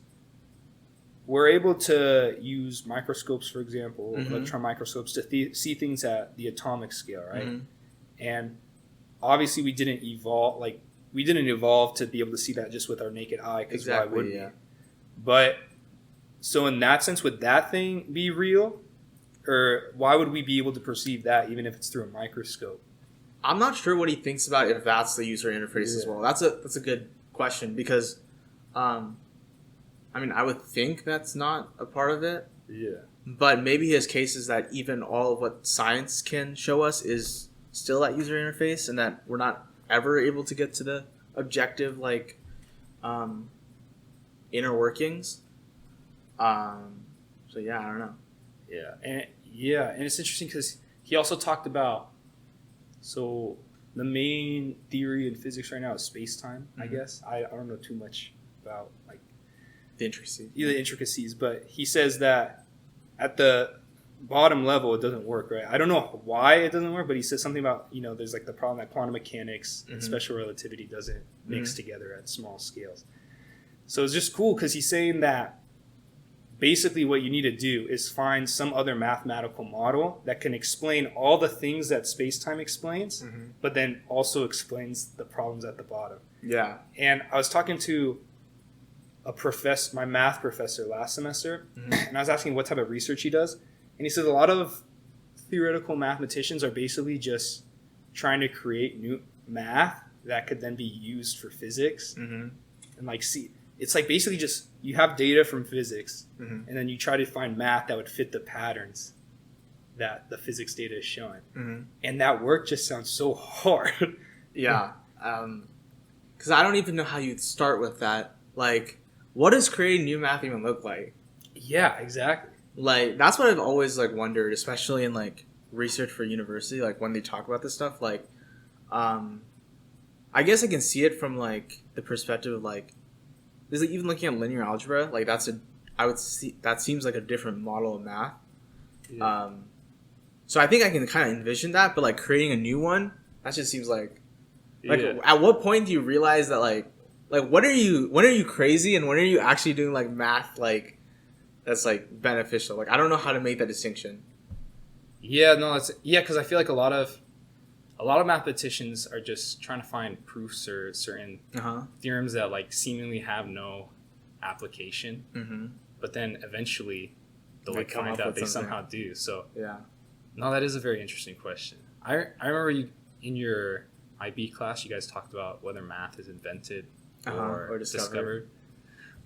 we're able to use microscopes, for example,
Mm-hmm.
electron microscopes, to see things at the atomic scale, right?
Mm-hmm.
And obviously, we didn't evolve to be able to see that just with our naked eye, because why would we?
Yeah.
But so in that sense, would that thing be real, or why would we be able to perceive that even if it's through a microscope?
I'm not sure what he thinks about if that's the user interface as well. That's a good question because, I mean, I would think that's not a part of it.
Yeah.
But maybe his case is that even all of what science can show us is still that user interface, and that we're not ever able to get to the objective inner workings. So yeah, I don't know.
Yeah, and it's interesting because he also talked about, so the main theory in physics right now is space-time. I guess I don't know too much about like
The intricacy.
the intricacies, but he says that at the bottom level it doesn't work, right? I don't know why it doesn't work, but he says something about, there's like the problem that quantum mechanics and special relativity doesn't mix together at small scales. So it's just cool because he's saying that basically what you need to do is find some other mathematical model that can explain all the things that space-time explains, but then also explains the problems at the bottom.
Yeah.
And I was talking to my math professor last semester, and I was asking what type of research he does. And he says a lot of theoretical mathematicians are basically just trying to create new math that could then be used for physics. And like, see, it's like basically just you have data from physics, and then you try to find math that would fit the patterns that the physics data is showing. And that work just sounds so hard.
Yeah. Because I don't even know how you'd start with that. Like, what does creating new math even look like?
Yeah, exactly.
Like, that's what I've always like wondered, especially in like research for university, like when they talk about this stuff. Like, I guess I can see it from like the perspective of like, there's like, even looking at linear algebra, like that seems like a different model of math.
Yeah.
So I think I can kind of envision that, but like creating a new one, that just seems like
Yeah.
at what point do you realize that like when are you crazy and when are you actually doing like math like that's like beneficial? Like I don't know how to make that distinction.
Yeah, no, because I feel like a lot of mathematicians are just trying to find proofs or certain theorems that like seemingly have no application, but then eventually they'll like find out they somehow do. So
yeah,
no, that is a very interesting question. I remember you in your IB class, you guys talked about whether math is invented or discovered.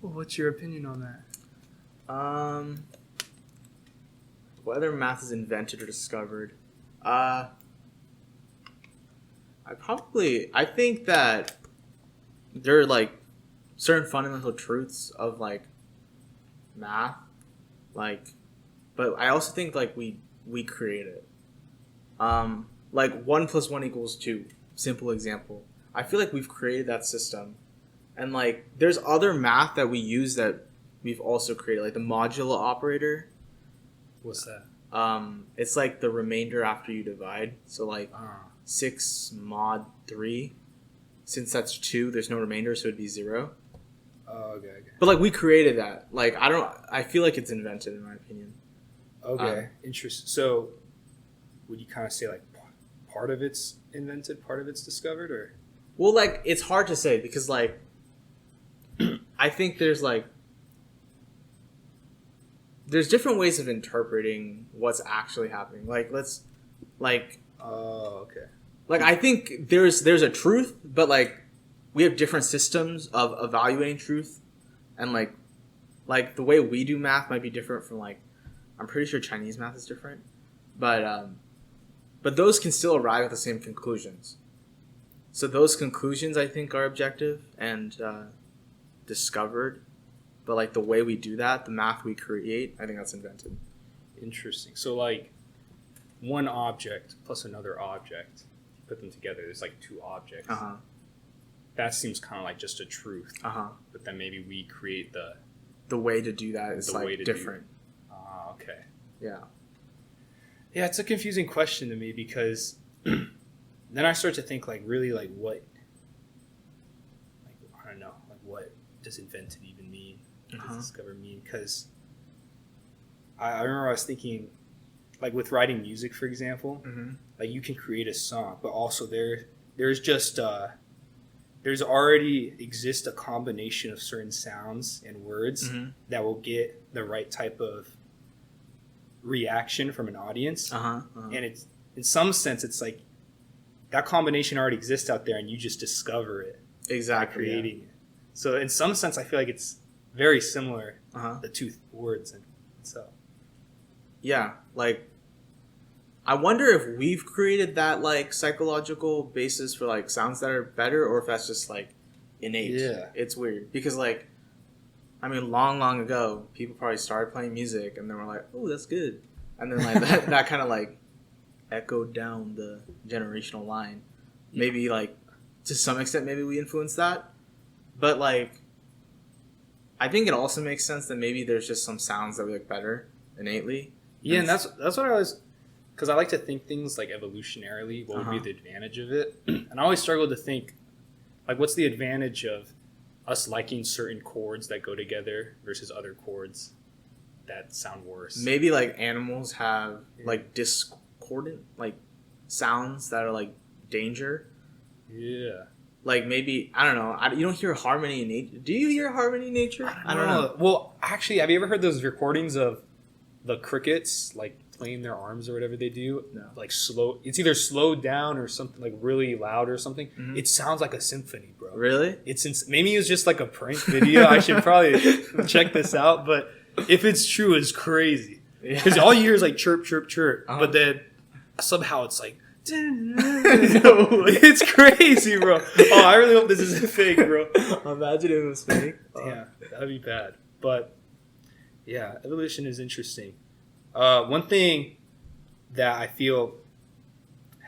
Well, what's your opinion on that?
Whether math is invented or discovered, I think that there are like certain fundamental truths of like math, like, but I also think like we create it. Like 1 + 1 = 2. Simple example. I feel like we've created that system, and like there's other math that we use that we've also created, like the modulo operator.
What's that?
It's like the remainder after you divide. So like 6 mod 3. Since that's 2, there's no remainder, so it'd be 0.
Oh, okay.
But like we created that. Like I feel like it's invented in my opinion.
Okay, interesting. So, would you kind of say like part of it's invented, part of it's discovered, or?
Well, like it's hard to say because like I think there's different ways of interpreting what's actually happening. Like
Oh, okay.
Like I think there's a truth, but like we have different systems of evaluating truth, and like the way we do math might be different from like I'm pretty sure Chinese math is different, but those can still arrive at the same conclusions. So those conclusions I think are objective and discovered, but like the way we do that, the math we create, I think that's invented.
Interesting. So like one object plus another object, put them together, there's like 2 objects. That seems kind of like just a truth. But then maybe we create
the way to do that is like different.
Okay.
Yeah.
Yeah, it's a confusing question to me because then I start to think like really like what, like I don't know, like what does invented even mean? What does discover mean? Because I remember I was thinking, like with writing music, for example,
Mm-hmm.
like you can create a song, but also there's just there's already exist a combination of certain sounds and words
Mm-hmm.
that will get the right type of reaction from an audience. And it's in some sense it's like that combination already exists out there and you just discover it by
Exactly.
creating it. So in some sense I feel like it's very similar, the two words. And so
Yeah, like I wonder if we've created that like psychological basis for like sounds that are better, or if that's just like innate.
Yeah.
It's weird because like, I mean, long ago, people probably started playing music and they were like, "Oh, that's good," and then like that kind of like echoed down the generational line. Maybe like to some extent, maybe we influenced that, but like, I think it also makes sense that maybe there's just some sounds that we like better innately.
yeah, and that's what I was, because I like to think things like evolutionarily. What would be the advantage of it? And I always struggle to think, like, what's the advantage of us liking certain chords that go together versus other chords that sound worse?
Maybe like animals have like discordant like sounds that are like danger.
Yeah.
Like maybe I don't know. You don't hear harmony in nature. Do you hear harmony in nature? I don't know.
Well, actually, have you ever heard those recordings of the crickets like playing their arms or whatever they do?
No.
Like slow. It's either slowed down or something like really loud or something.
Mm-hmm.
It sounds like a symphony, bro.
Really?
Maybe it's just like a prank video. I should probably check this out. But if it's true, it's crazy. Because all you hear is like chirp, chirp, chirp. But then somehow it's like. It's crazy, bro. Oh, I really hope this isn't fake, bro.
Imagine if it was fake.
Yeah, that'd be bad. But yeah, evolution is interesting. One thing that I feel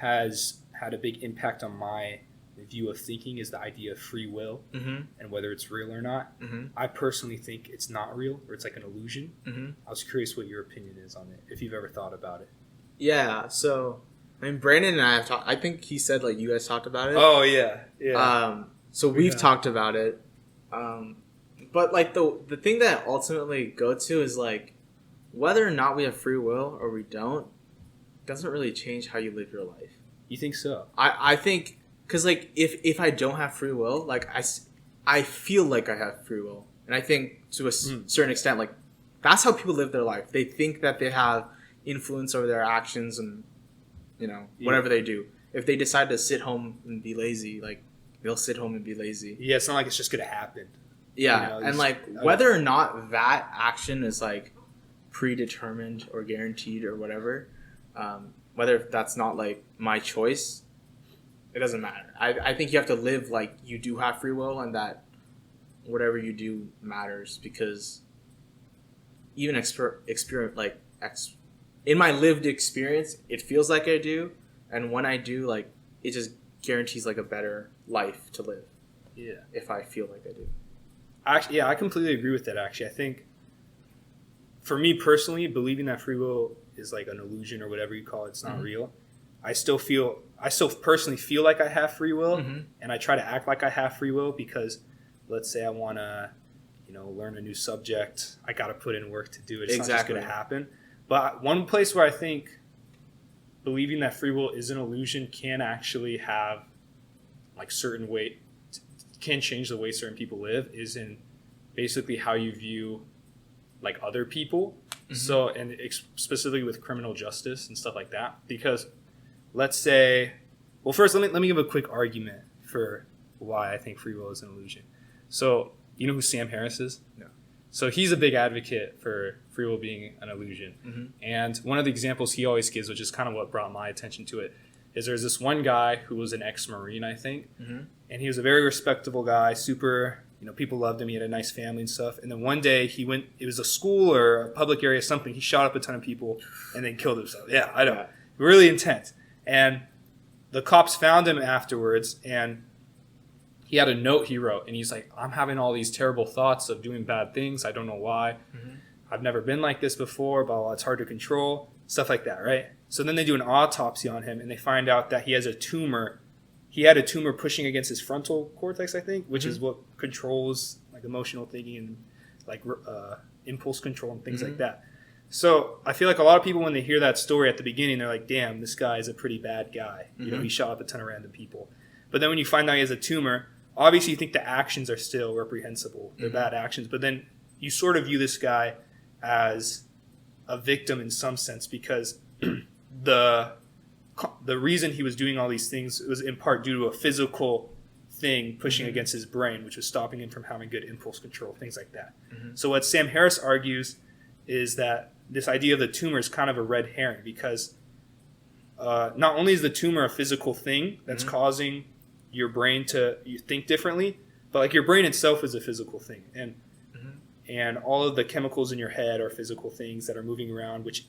has had a big impact on my view of thinking is the idea of free will and whether it's real or not. I personally think it's not real, or it's like an illusion. I was curious what your opinion is on it, if you've ever thought about it.
Yeah. So, I mean, Brandon and I have talked. I think he said like you guys talked about it.
Oh yeah.
So we've talked about it. But like the thing that I ultimately go to is like whether or not we have free will or we don't doesn't really change how you live your life.
You think so?
I think because like if I don't have free will, like I feel like I have free will, and I think to a certain extent like that's how people live their life. They think that they have influence over their actions and whatever they do. If they decide to sit home and be lazy, like they'll sit home and be lazy.
Yeah, it's not like it's just gonna happen.
Yeah, and like whether or not that action is like predetermined or guaranteed or whatever, whether that's not like my choice, it doesn't matter. I think you have to live like you do have free will and that whatever you do matters, because even in my lived experience, it feels like I do, and when I do, like it just guarantees like a better life to live.
Yeah,
if I feel like I do.
Actually, yeah, I completely agree with that. Actually, I think for me personally, believing that free will is like an illusion or whatever you call it, it's not real. I still personally feel like I have free will, and I try to act like I have free will because, let's say I want to, learn a new subject, I got to put in work to do it. It's not just going to happen. But one place where I think believing that free will is an illusion can actually have like certain weight, can change the way certain people live, is in basically how you view like other people. So, and specifically with criminal justice and stuff like that, because let's say, well, first let me give a quick argument for why I think free will is an illusion. So, you know who Sam Harris is?
No.
So he's a big advocate for free will being an illusion. And one of the examples he always gives, which is kind of what brought my attention to it, is there's this one guy who was an ex-Marine, I think, and he was a very respectable guy, super, people loved him, he had a nice family and stuff, and then one day he went, it was a school or a public area, something, he shot up a ton of people and then killed himself. Yeah, I know. Yeah. Really intense. And the cops found him afterwards, and he had a note he wrote, and he's like, I'm having all these terrible thoughts of doing bad things, I don't know why, I've never been like this before, blah, blah, it's hard to control, stuff like that, right? So then they do an autopsy on him, and they find out that he has a tumor. He had a tumor pushing against his frontal cortex, I think, which is what controls like emotional thinking and like impulse control and things like that. So I feel like a lot of people, when they hear that story at the beginning, they're like, damn, this guy is a pretty bad guy. You know, he shot up a ton of random people. But then when you find out he has a tumor, obviously you think the actions are still reprehensible. They're bad actions. But then you sort of view this guy as a victim in some sense, because the reason he was doing all these things was in part due to a physical thing pushing against his brain, which was stopping him from having good impulse control, things like that. So what Sam Harris argues is that this idea of the tumor is kind of a red herring, because not only is the tumor a physical thing that's causing your brain to think differently, but like your brain itself is a physical thing, and all of the chemicals in your head are physical things that are moving around, which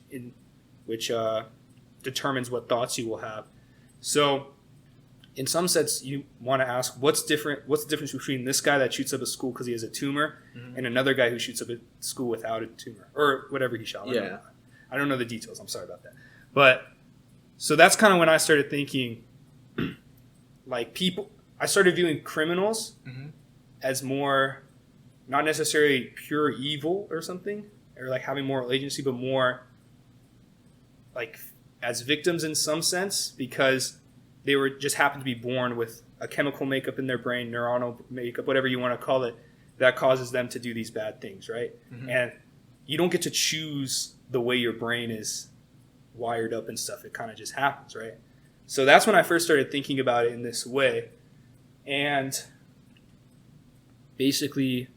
determines what thoughts you will have. So in some sense, you want to ask, what's the difference between this guy that shoots up a school because he has a tumor and another guy who shoots up a school without a tumor, or whatever he shot? I don't know the details. I'm sorry about that. But so that's kind of when I started thinking, like, I started viewing criminals as more, not necessarily pure evil or something, or like having moral agency, but more like as victims in some sense, because they were just happened to be born with a chemical makeup in their brain, neuronal makeup, whatever you want to call it, that causes them to do these bad things, right? And you don't get to choose the way your brain is wired up and stuff. It kind of just happens, right? So that's when I first started thinking about it in this way. And basically,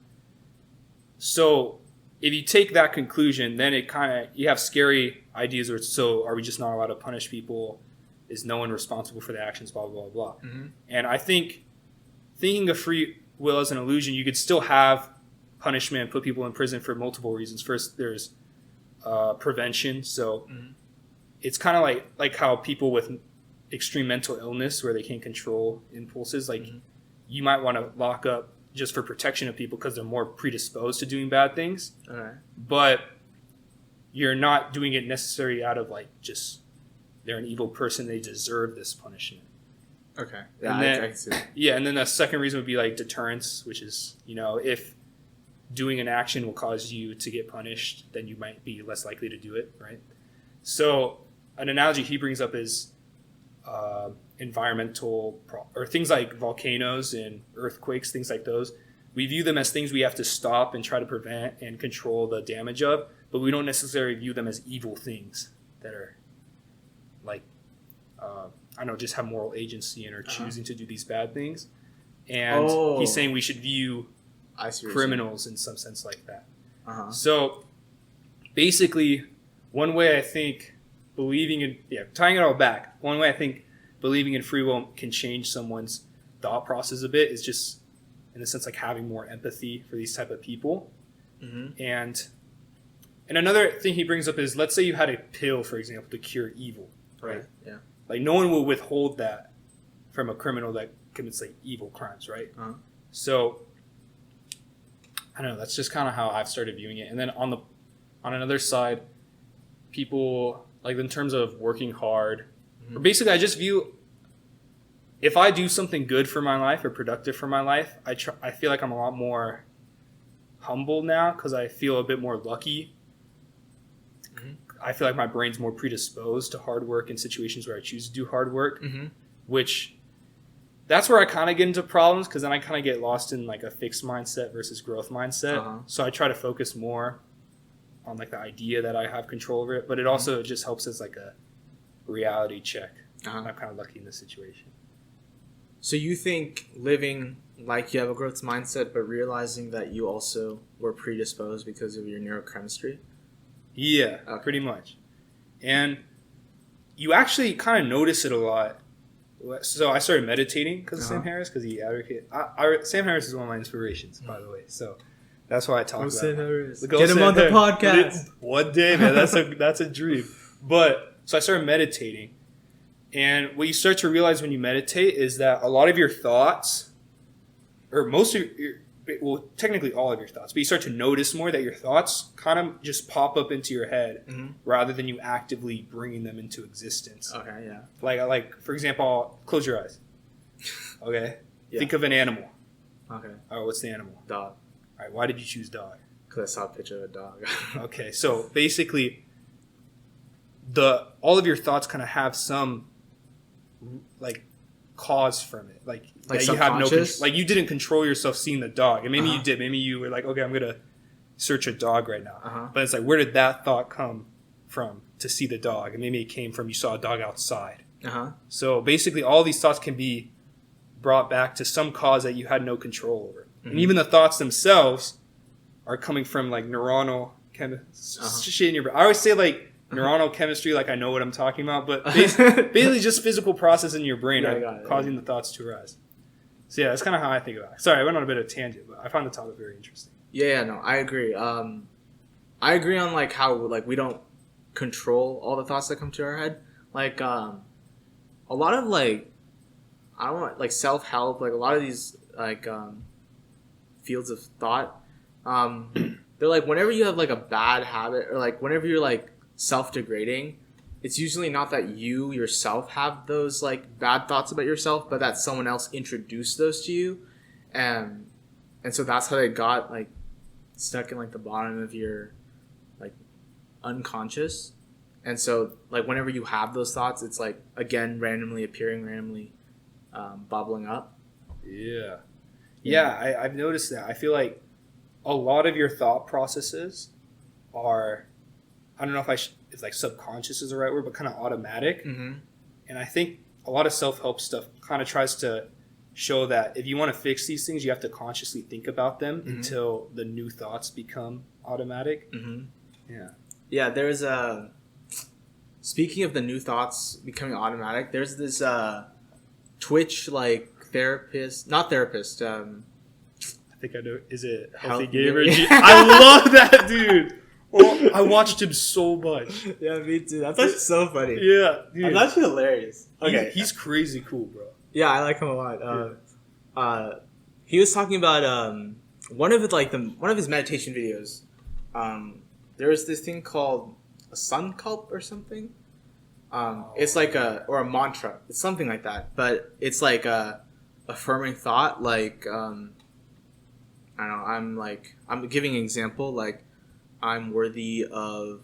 so if you take that conclusion, then it kind of, you have scary ideas where so are we just not allowed to punish people? Is no one responsible for the actions, blah, blah, blah, blah. And I think thinking of free will as an illusion, you could still have punishment, put people in prison for multiple reasons. First, there's prevention. So it's kind of like how people with extreme mental illness where they can't control impulses, like you might want to lock up just for protection of people because they're more predisposed to doing bad things. But you're not doing it necessarily out of like just they're an evil person, they deserve this punishment.
Yeah,
and then,
I can see.
Yeah, and then the second reason would be like deterrence, which is, you know, if doing an action will cause you to get punished, then you might be less likely to do it, right? So an analogy he brings up is environmental or things like volcanoes and earthquakes, things like those. We view them as things we have to stop and try to prevent and control the damage of, but we don't necessarily view them as evil things that are like, I don't know, just have moral agency and are choosing to do these bad things. And he's saying we should view criminals in some sense like that. So basically, one way I think tying it all back, one way I think believing in free will can change someone's thought process a bit is just in the sense like having more empathy for these type of people. And another thing he brings up is, let's say you had a pill, for example, to cure evil, right?
Yeah.
Like no one will withhold that from a criminal that commits like evil crimes, right? So I don't know, that's just kind of how I've started viewing it. And then on another side, people like in terms of working hard, or basically I just view, if I do something good for my life or productive for my life, I feel like I'm a lot more humble now because I feel a bit more lucky. I feel like my brain's more predisposed to hard work in situations where I choose to do hard work, which that's where I kind of get into problems, because then I kind of get lost in like a fixed mindset versus growth mindset. So I try to focus more on like the idea that I have control over it, but it also just helps as like a reality check. I'm kind of lucky in this situation.
So you think living like you have a growth mindset, but realizing that you also were predisposed because of your neurochemistry?
Yeah, pretty much. And you actually kind of notice it a lot. So I started meditating because of Sam Harris, because he advocated. Sam Harris is one of my inspirations, by the way. So that's why I talk about
Sam Harris.
Get
him on the podcast.
One day, man. That's a dream. But so I started meditating. And what you start to realize when you meditate is that a lot of your thoughts, or most of your, well, technically all of your thoughts, but you start to notice more that your thoughts kind of just pop up into your head rather than you actively bringing them into existence.
Okay, yeah.
Like for example, close your eyes. Okay? Yeah. Think of an animal.
Okay.
All right, what's the animal?
Dog.
All right, why did you choose dog?
Because I saw a picture of a dog.
Okay, so basically, all of your thoughts kind of have some like cause from it, like that you have like you didn't control yourself seeing the dog, and maybe you did. Maybe you were like, okay, I'm gonna search a dog right now, but it's like, where did that thought come from to see the dog? And maybe it came from you saw a dog outside. So basically, all these thoughts can be brought back to some cause that you had no control over, and even the thoughts themselves are coming from like neuronal shit in your brain. I always say like neuronal chemistry, like I know what I'm talking about, but basically just physical process in your brain are causing the thoughts to arise. So yeah, that's kind of how I think about it. Sorry, I went on a bit of a tangent, but I found the topic very interesting.
Yeah, no, I agree. I agree on like how like we don't control all the thoughts that come to our head. Like a lot of like, I don't know, like self-help, like a lot of these like fields of thought, they're like whenever you have like a bad habit or like whenever you're like self-degrading, it's usually not that you yourself have those like bad thoughts about yourself, but that someone else introduced those to you, and so that's how they got like stuck in like the bottom of your like unconscious. And so like whenever you have those thoughts, it's like again randomly appearing, randomly bubbling up.
I've noticed that. I feel like a lot of your thought processes are, I don't know if like subconscious is the right word, but kind of automatic. And I think a lot of self-help stuff kind of tries to show that if you want to fix these things, you have to consciously think about them until the new thoughts become automatic. Yeah, there's
speaking of the new thoughts becoming automatic, there's this Twitch like not therapist.
I think I know. Is it Healthy Gamer? I love that dude. Oh, I watched him so much.
Yeah, me too. That's actually so funny.
Yeah, dude.
That's actually hilarious. Okay,
he's crazy cool, bro.
Yeah, I like him a lot. He was talking about one of his meditation videos. There was this thing called a sun cult or something. It's like a mantra. It's something like that, but it's like a affirming thought. Like I don't know. I'm giving an example. Like I'm worthy of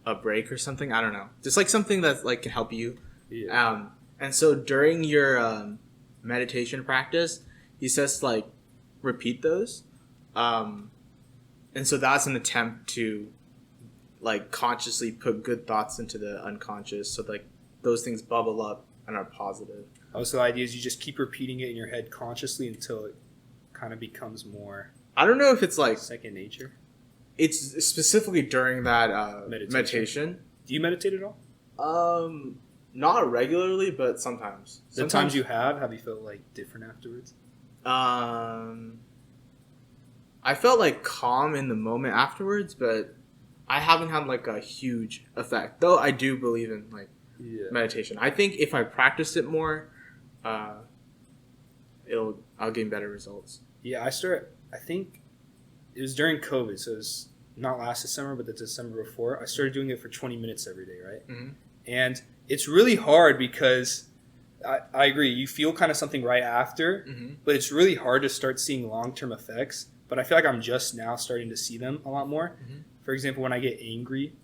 a break or something. I don't know. Just like something that like can help you.
Yeah.
And so during your meditation practice, he says to, like, repeat those. And so that's an attempt to like consciously put good thoughts into the unconscious, so like those things bubble up and are positive.
Oh, so the idea is you just keep repeating it in your head consciously until it kind of becomes more,
I don't know if it's like
second nature.
It's specifically during that meditation.
Do you meditate at all?
Not regularly, but sometimes.
The times you have you felt like different afterwards?
I felt like calm in the moment afterwards, but I haven't had like a huge effect. Though I do believe in like meditation. I think if I practiced it more, I'll gain better results.
Yeah, I think it was during COVID, so it was not last December, but the December before. I started doing it for 20 minutes every day, right? And it's really hard because I agree, you feel kind of something right after, but it's really hard to start seeing long-term effects. But I feel like I'm just now starting to see them a lot more. For example, when I get angry,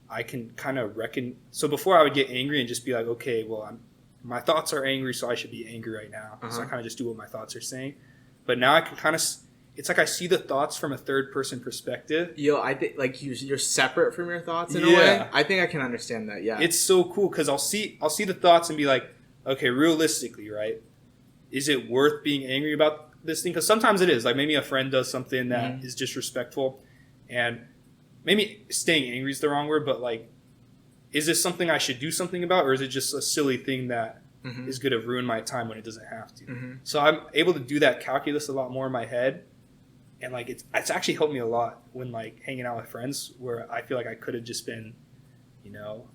I can kind of reckon. So before I would get angry and just be like, okay, well, my thoughts are angry, so I should be angry right now. So I kind of just do what my thoughts are saying. But now I can kind of, it's like I see the thoughts from a third person perspective.
Yo, I think like you're separate from your thoughts in a way. I think I can understand that. Yeah,
it's so cool because I'll see the thoughts and be like, okay, realistically, right? Is it worth being angry about this thing? Because sometimes it is. Like maybe a friend does something that is disrespectful, and maybe staying angry is the wrong word, but like, is this something I should do something about, or is it just a silly thing that is going to ruin my time when it doesn't have to? So I'm able to do that calculus a lot more in my head, and like it's actually helped me a lot when like hanging out with friends where I feel like I could have just been,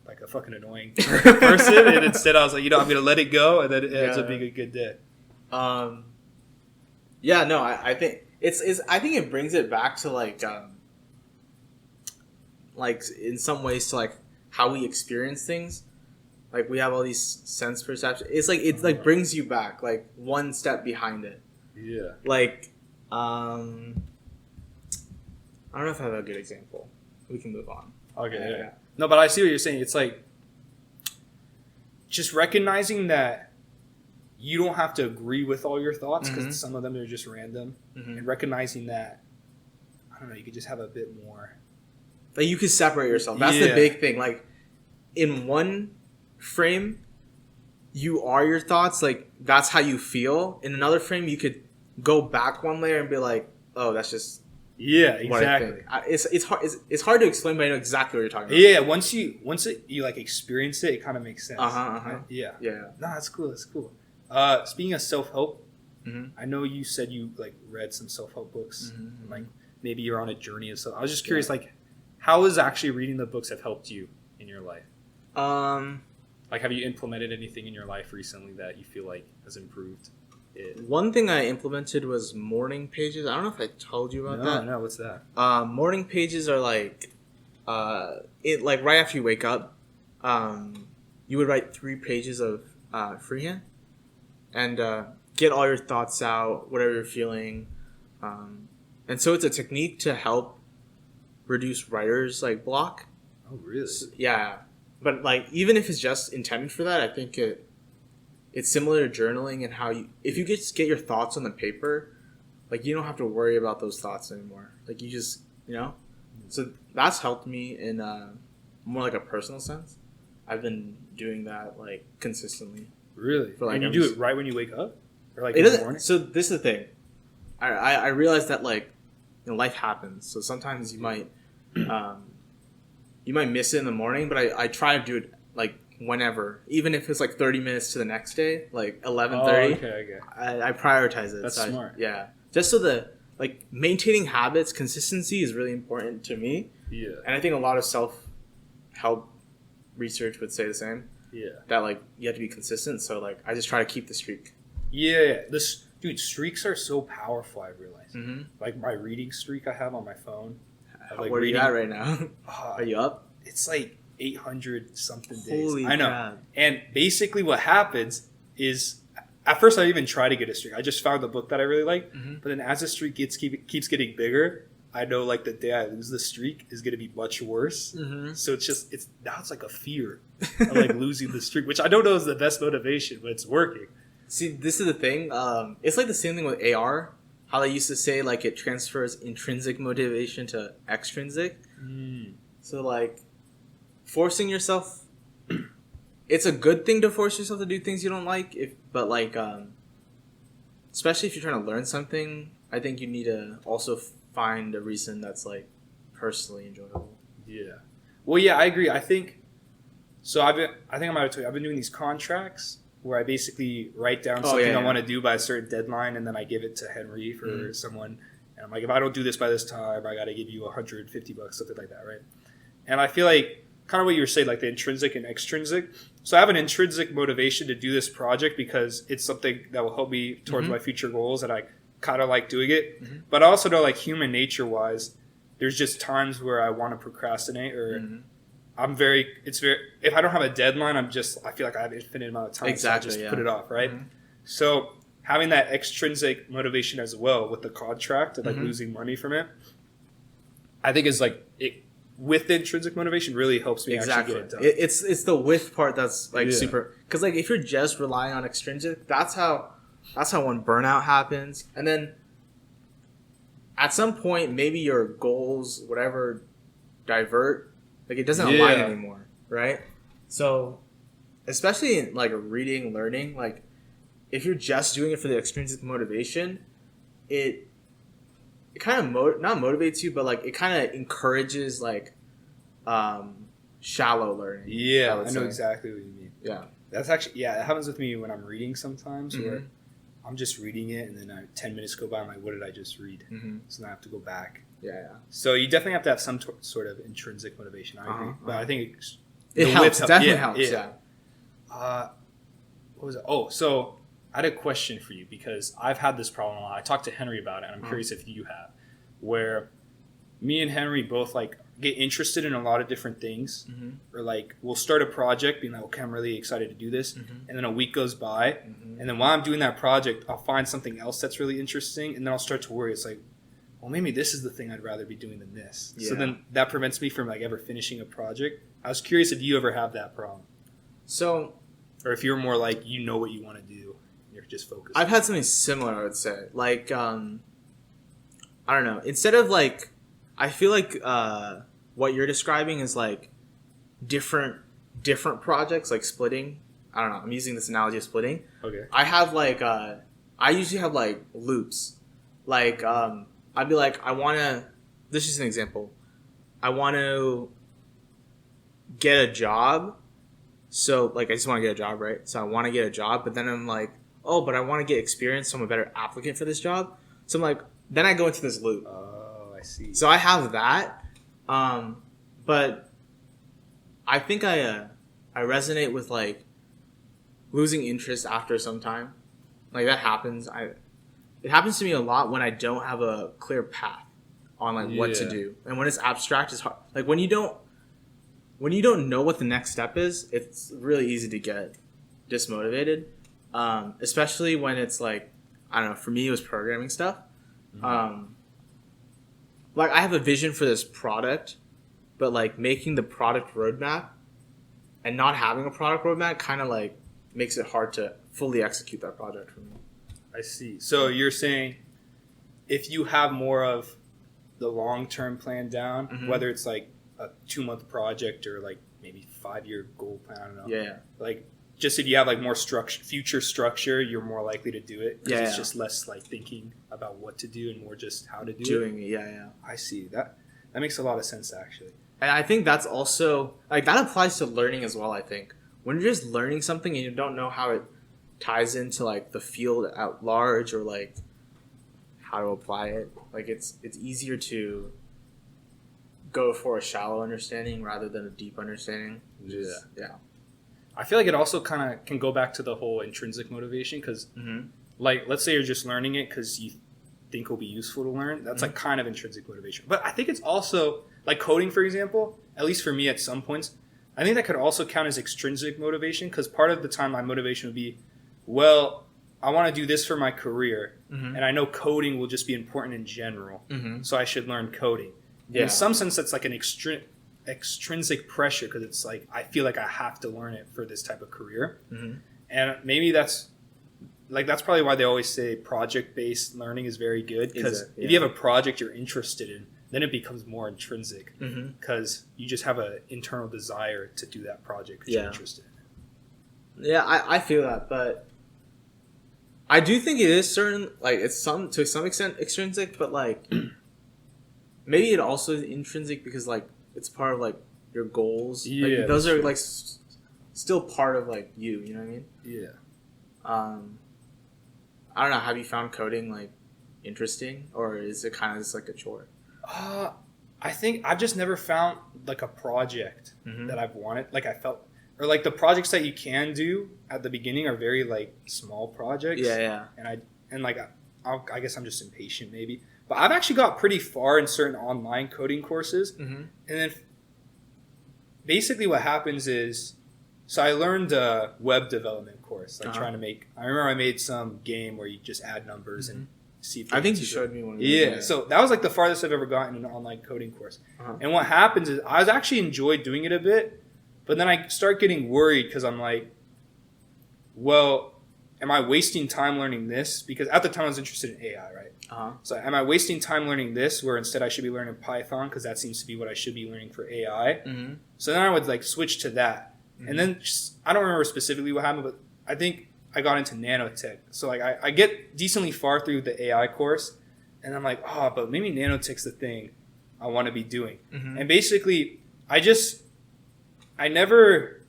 like a fucking annoying person, and instead I was like, I'm going to let it go, and then it ends up being a good day.
Yeah, no, I think I think it brings it back to like in some ways to like how we experience things. Like we have all these sense perceptions. It's like brings you back like one step behind it.
Yeah.
Like I don't know if I have a good example. We can move on.
Okay.
Yeah.
No, but I see what you're saying. It's like just recognizing that you don't have to agree with all your thoughts because some of them are just random, and recognizing that I don't know, you could just have a bit more.
Like you could separate yourself. That's the big thing. Like in one frame, you are your thoughts. Like that's how you feel. In another frame, you could go back one layer and be like, "Oh, that's just what I think." It's hard to explain, but I know exactly what you're talking about.
Yeah, once you like experience it, it kind of makes sense. Yeah.
Yeah.
No, that's cool. That's cool. Speaking of self-help, I know you said you like read some self-help books, and, like maybe you're on a journey of stuff. I was just curious, like, how has actually reading the books have helped you in your life? Like, have you implemented anything in your life recently that you feel like has improved it?
One thing I implemented was morning pages. I don't know if I told you about that.
No, what's that?
Morning pages are like, like right after you wake up, you would write 3 pages of freehand and get all your thoughts out, whatever you're feeling. And so it's a technique to help reduce writer's like block.
Oh, really?
Yeah. But like even if it's just intended for that, I think it's similar to journaling and how if you just get your thoughts on the paper, like you don't have to worry about those thoughts anymore. Like you just, so that's helped me in more like a personal sense. I've been doing that like consistently.
Really?
For, like,
and you do it right when you wake up? Or like
it
in the
doesn't.
morning?
So this is the thing. I realized that like life happens. So sometimes you might miss it in the morning, but I try to do it like whenever, even if it's like 30 minutes to the next day, like 11:30.
Okay.
I prioritize it.
That's smart.
Yeah, just so the like maintaining habits, consistency is really important to me.
Yeah,
and I think a lot of self-help research would say the same.
Yeah,
that like you have to be consistent. So like I just try to keep the streak.
Yeah. Dude, streaks are so powerful. I realize. Like my reading streak I have on my phone.
Like, where are you at right now? Are you up?
It's like 800 something days.
Holy
I know.
crap.
And basically what happens is, at first I even try to get a streak. I just found the book that I really like. But then as the streak keeps getting bigger, I know like the day I lose the streak is going to be much worse. So now it's like a fear of like losing the streak, which I don't know is the best motivation, but it's working.
See, this is the thing. It's like the same thing with AR. How they used to say like it transfers intrinsic motivation to extrinsic. So like forcing yourself, it's a good thing to force yourself to do things you don't like. But like, especially if you're trying to learn something, I think you need to also find a reason that's like personally enjoyable.
Yeah. Well, yeah, I agree. I think I think I might have told you, I've been doing these contracts where I basically write down something I want to do by a certain deadline, and then I give it to Henry for someone. And I'm like, if I don't do this by this time, I got to give you $150, something like that, right? And I feel like kind of what you were saying, like the intrinsic and extrinsic. So I have an intrinsic motivation to do this project because it's something that will help me towards my future goals, and I kind of like doing it. But I also know, like human nature wise, there's just times where I want to procrastinate or if I don't have a deadline, I feel like I have an infinite amount of time.
Exactly.
So I just put it off, right? So having that extrinsic motivation as well with the contract and like losing money from it, I think is like it with the intrinsic motivation really helps me actually get it done.
It's the with part that's like super, because like if you're just relying on extrinsic, that's how when burnout happens, and then at some point maybe your goals whatever divert. Like, it doesn't align anymore, right? So, especially in, like, reading, learning, like, if you're just doing it for the extrinsic motivation, it kind of, not motivates you, but, like, it kind of encourages, like, shallow learning.
Yeah, I know exactly what you mean.
Yeah.
That's actually, it happens with me when I'm reading sometimes, where I'm just reading it, and then 10 minutes go by, I'm like, what did I just read? So then I have to go back.
Yeah.
So you definitely have to have some sort of intrinsic motivation, I agree. But I think
it helps. Definitely helps, yeah.
What was it? Oh, so I had a question for you because I've had this problem a lot. I talked to Henry about it, and I'm curious if you have, where me and Henry both like get interested in a lot of different things, or like we'll start a project being like, okay, I'm really excited to do this, and then a week goes by, and then while I'm doing that project, I'll find something else that's really interesting, and then I'll start to worry. It's like, well, maybe this is the thing I'd rather be doing than this.
Yeah.
So then that prevents me from like ever finishing a project. I was curious if you ever have that problem.
So,
or if you're more like, you know what you want to do, you're just focused.
I've had something similar, I would say. Like, I don't know. Instead of like, I feel like what you're describing is like different projects, like splitting. I don't know. I'm using this analogy of splitting.
Okay.
I have like, I usually have like loops. Like, I'd be like, this is an example. I want to get a job. So, like, I just want to get a job, right? So I want to get a job, but then I'm like, oh, but I want to get experience, so I'm a better applicant for this job. So I'm like, then I go into this loop.
Oh, I see.
So I have that. But I think I resonate with, like, losing interest after some time. Like, that happens. It happens to me a lot when I don't have a clear path on like what to do, and when it's abstract, it's hard. Like when you don't know what the next step is, it's really easy to get dismotivated, especially when it's like, I don't know. For me, it was programming stuff. Mm-hmm. Like I have a vision for this product, but like making the product roadmap and not having a product roadmap kind of like makes it hard to fully execute that project for me.
I see. So you're saying if you have more of the long-term plan down, mm-hmm. whether it's like a 2-month project or like maybe 5-year goal plan, I don't know.
Yeah. Like
just if you have like more future structure, you're more likely to do it.
Yeah.
It's just less like thinking about what to do and more just how to do
doing it. Yeah.
I see. That makes a lot of sense actually.
And I think that's also like that applies to learning as well, I think. When you're just learning something and you don't know how it ties into like the field at large or like how to apply it, like it's easier to go for a shallow understanding rather than a deep understanding. Yeah.
I feel like it also kind of can go back to the whole intrinsic motivation because
mm-hmm.
like let's say you're just learning it because you think it'll be useful to learn. That's mm-hmm. like kind of intrinsic motivation. But I think it's also like coding, for example, at least for me at some points, I think that could also count as extrinsic motivation because part of the time my motivation would be, well, I want to do this for my career, mm-hmm. and I know coding will just be important in general,
mm-hmm.
so I should learn coding. Yeah. In some sense, that's like an extrinsic pressure because it's like I feel like I have to learn it for this type of career,
mm-hmm.
and maybe that's probably why they always say project-based learning is very good because if you have a project you're interested in, then it becomes more intrinsic because mm-hmm. you just have an internal desire to do that project because you're interested in it.
Yeah, I feel that, but I do think it is certain, like it's to some extent extrinsic, but like maybe it also is intrinsic because like it's part of like your goals.
Yeah,
like, those are like still part of like you know what I mean?
Yeah.
I don't know. Have you found coding like interesting, or is it kind of just like a chore?
I think I've just never found like a project
mm-hmm.
that I've wanted. Like I felt, or like the projects that you can do at the beginning are very like small projects.
Yeah.
And I guess I'm just impatient maybe. But I've actually got pretty far in certain online coding courses.
Mm-hmm.
And then basically what happens is, so I learned a web development course, like trying to I remember I made some game where you just add numbers mm-hmm. and see if
I think you showed me one of those.
Yeah, so that was like the farthest I've ever gotten in an online coding course. And what happens is I was actually enjoyed doing it a bit, but then I start getting worried because I'm like, well, am I wasting time learning this? Because at the time I was interested in AI, right? So am I wasting time learning this where instead I should be learning Python because that seems to be what I should be learning for AI?
Mm-hmm.
So then I would like switch to that. Mm-hmm. And then I don't remember specifically what happened, but I think I got into nanotech. So like I get decently far through the AI course and I'm like, but maybe nanotech's the thing I want to be doing. Mm-hmm. And basically I never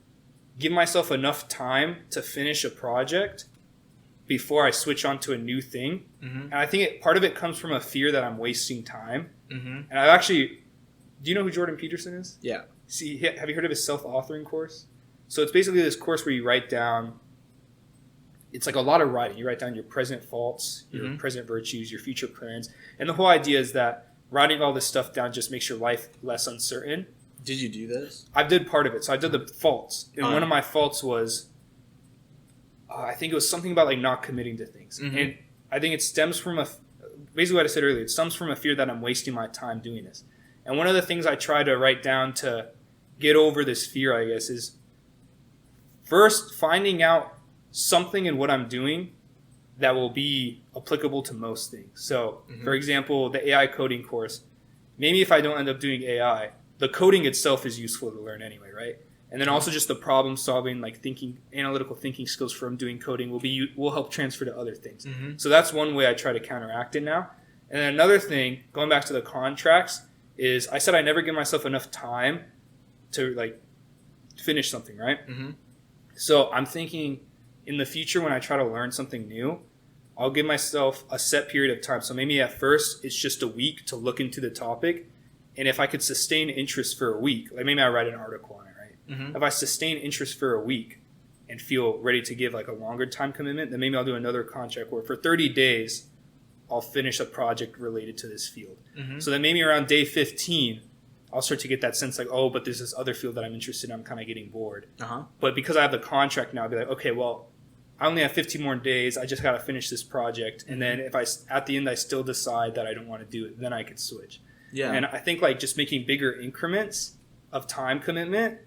give myself enough time to finish a project before I switch on to a new thing. Mm-hmm. And I think part of it comes from a fear that I'm wasting time. Mm-hmm. And do you know who Jordan Peterson is?
Yeah.
See, have you heard of his self-authoring course? So it's basically this course where you write down, it's like a lot of writing. You write down your present faults, your mm-hmm. present virtues, your future plans. And the whole idea is that writing all this stuff down just makes your life less uncertain.
Did you do this?
I did part of it. So I did the faults. And one of my faults was, I think it was something about like not committing to things. Mm-hmm. And I think it stems from basically what I said earlier. It stems from a fear that I'm wasting my time doing this. And one of the things I try to write down to get over this fear, I guess, is first finding out something in what I'm doing that will be applicable to most things. So, for example, the AI coding course, maybe if I don't end up doing AI, the coding itself is useful to learn anyway, right? And then also just the problem solving, like analytical thinking skills from doing coding will help transfer to other things. So that's one way I try to counteract it now. And then another thing, going back to the contracts, is I said I never give myself enough time to like finish something, right? So I'm thinking in the future when I try to learn something new, I'll give myself a set period of time. So maybe at first it's just a week to look into the topic. And if I could sustain interest for a week, like maybe I write an article on it, right? If I sustain interest for a week and feel ready to give like a longer time commitment, then maybe I'll do another contract where for 30 days, I'll finish a project related to this field. So then maybe around day 15, I'll start to get that sense like, oh, but there's this other field that I'm interested in. I'm kind of getting bored. But because I have the contract now, I'll be like, okay, well, I only have 15 more days. I just got to finish this project. And then if at the end, I still decide that I don't want to do it, then I could switch. Yeah. And I think like just making bigger increments of time commitment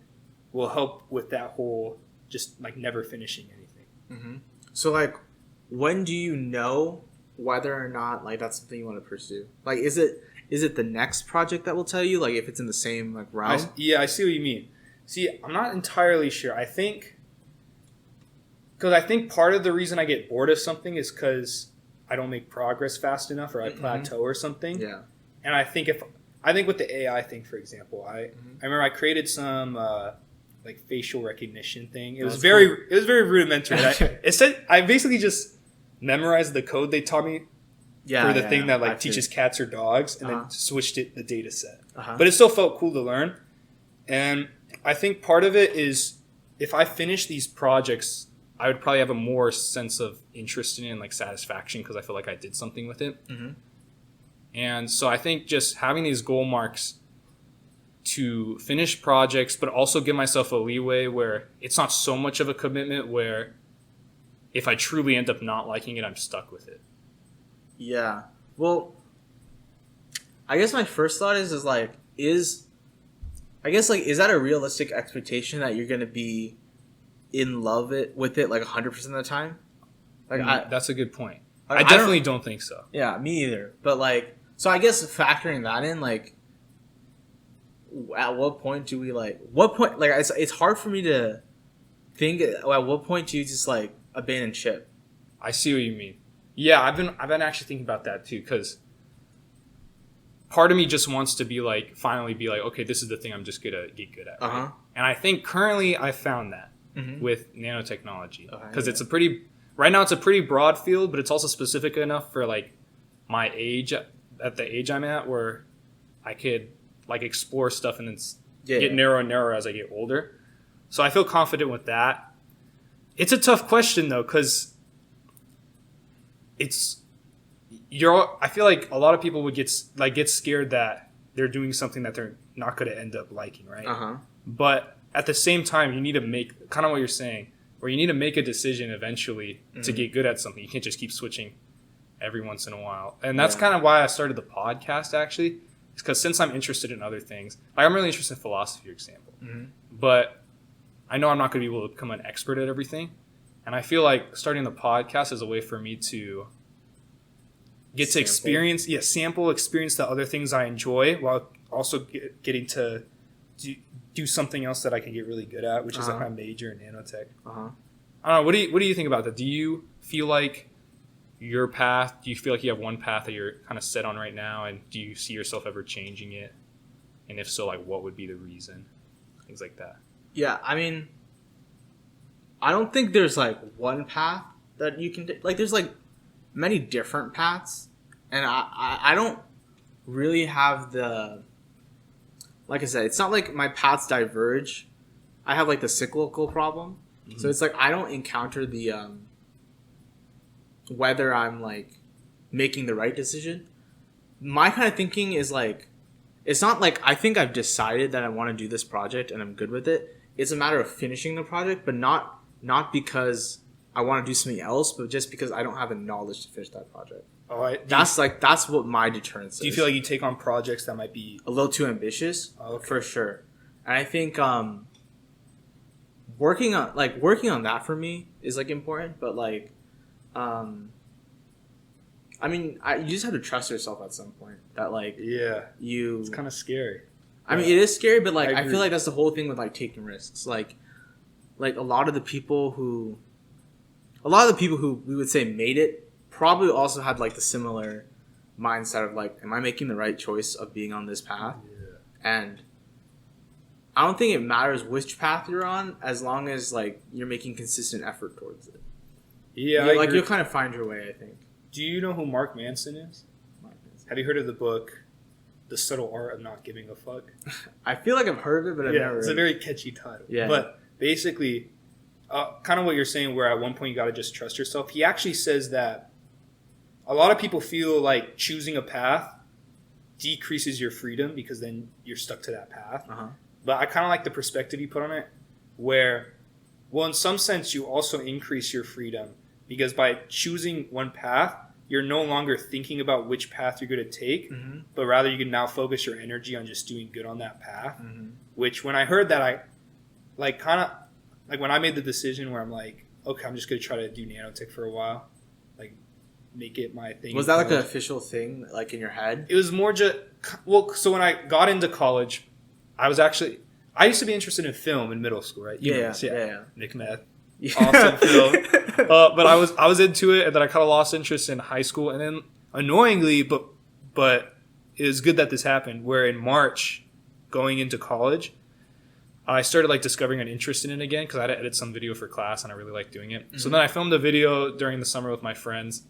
will help with that whole just like never finishing anything.
So like, when do you know whether or not like that's something you want to pursue? Like, is it the next project that will tell you, like if it's in the same like realm?
I see what you mean. See, I'm not entirely sure. I think part of the reason I get bored of something is because I don't make progress fast enough or I plateau or something. Yeah. And I think with the AI thing, for example, I remember I created some like facial recognition thing. It was very rudimentary. I basically just memorized the code they taught me for the thing that like teaches cats or dogs, and then switched the data set. But it still felt cool to learn. And I think part of it is if I finish these projects, I would probably have a more sense of interest in it and like satisfaction because I feel like I did something with it. And so I think just having these goal marks to finish projects, but also give myself a leeway where it's not so much of a commitment where if I truly end up not liking it, I'm stuck with it.
Yeah. Well, I guess my first thought is that a realistic expectation that you're going to be in love with it like 100% of the time? Like
that's a good point. I definitely don't think so.
Yeah, me either. But like, so I guess factoring that in, like, at what point do we like? It's hard for me to think. At what point do you just like abandon ship?
I see what you mean. Yeah, I've been actually thinking about that too because part of me just wants to finally be like, okay, this is the thing I'm just gonna get good at. Right? And I think currently I found that with nanotechnology because it's right now it's a pretty broad field, but it's also specific enough for like my age at the age I'm at where I could like explore stuff and then get narrower and narrower as I get older. So I feel confident with that. It's a tough question though because I feel like a lot of people would get scared that they're doing something that they're not going to end up liking, right? But at the same time, you need to make kind of what you're saying, where you need to make a decision eventually to get good at something. You can't just keep switching every once in a while. And that's kind of why I started the podcast, actually. It's because since I'm interested in other things, like I'm really interested in philosophy, for example. But I know I'm not going to be able to become an expert at everything. And I feel like starting the podcast is a way for me to get to experience the other things I enjoy while also getting to do something else that I can get really good at, which is like my major in nanotech. I don't know. What do you think about that? Do you feel like your path? Do you feel like you have one path that you're kind of set on right now, and do you see yourself ever changing it? And if so, like what would be the reason? Things like that.
Yeah, I mean, I don't think there's like one path that you can like. There's like many different paths, and I don't really have the. Like I said, it's not like my paths diverge. I have like the cyclical problem, so it's like I don't encounter the whether I'm like making the right decision. My kind of thinking is like, it's not like I think I've decided that I want to do this project and I'm good with it. It's a matter of finishing the project, but not because I want to do something else, but just because I don't have the knowledge to finish that project. That's what my deterrence is.
Do you feel like you take on projects that might be
a little too ambitious?
Okay.
For sure. And I think working on that for me is like important, but like I mean, you just have to trust yourself at some point that like
it's kind of scary.
I mean, it is scary, but like I feel like that's the whole thing with like taking risks. Like a lot of the people who we would say made it probably also had like the similar mindset of like, am I making the right choice of being on this path? And I don't think it matters which path you're on as long as like you're making consistent effort towards it. Like you'll kind of find your way, I think.
Do you know who Mark Manson is? Have you heard of the book The Subtle Art of Not Giving a Fuck?
I feel like I've heard of it, but I've never
it's
read
a very catchy title.
Yeah.
But basically, kind of what you're saying, where at one point you got to just trust yourself. He actually says that a lot of people feel like choosing a path decreases your freedom because then you're stuck to that path. But I kind of like the perspective you put on it, where, well, in some sense, you also increase your freedom because by choosing one path, you're no longer thinking about which path you're going to take, but rather you can now focus your energy on just doing good on that path. Which, when I heard that, I like kind of like when I made the decision where I'm like, okay, I'm just going to try to do nanotech for a while, like make it my thing.
Was that like an official thing, like in your head?
It was more just so when I got into college, I used to be interested in film in middle school, right?
Yeah.
Nick Meth. Awesome film. But I was into it, and then I kind of lost interest in high school, and then annoyingly, but it was good that this happened. Where in March, going into college, I started like discovering an interest in it again because I had to edit some video for class, and I really liked doing it. So then I filmed a video during the summer with my friends,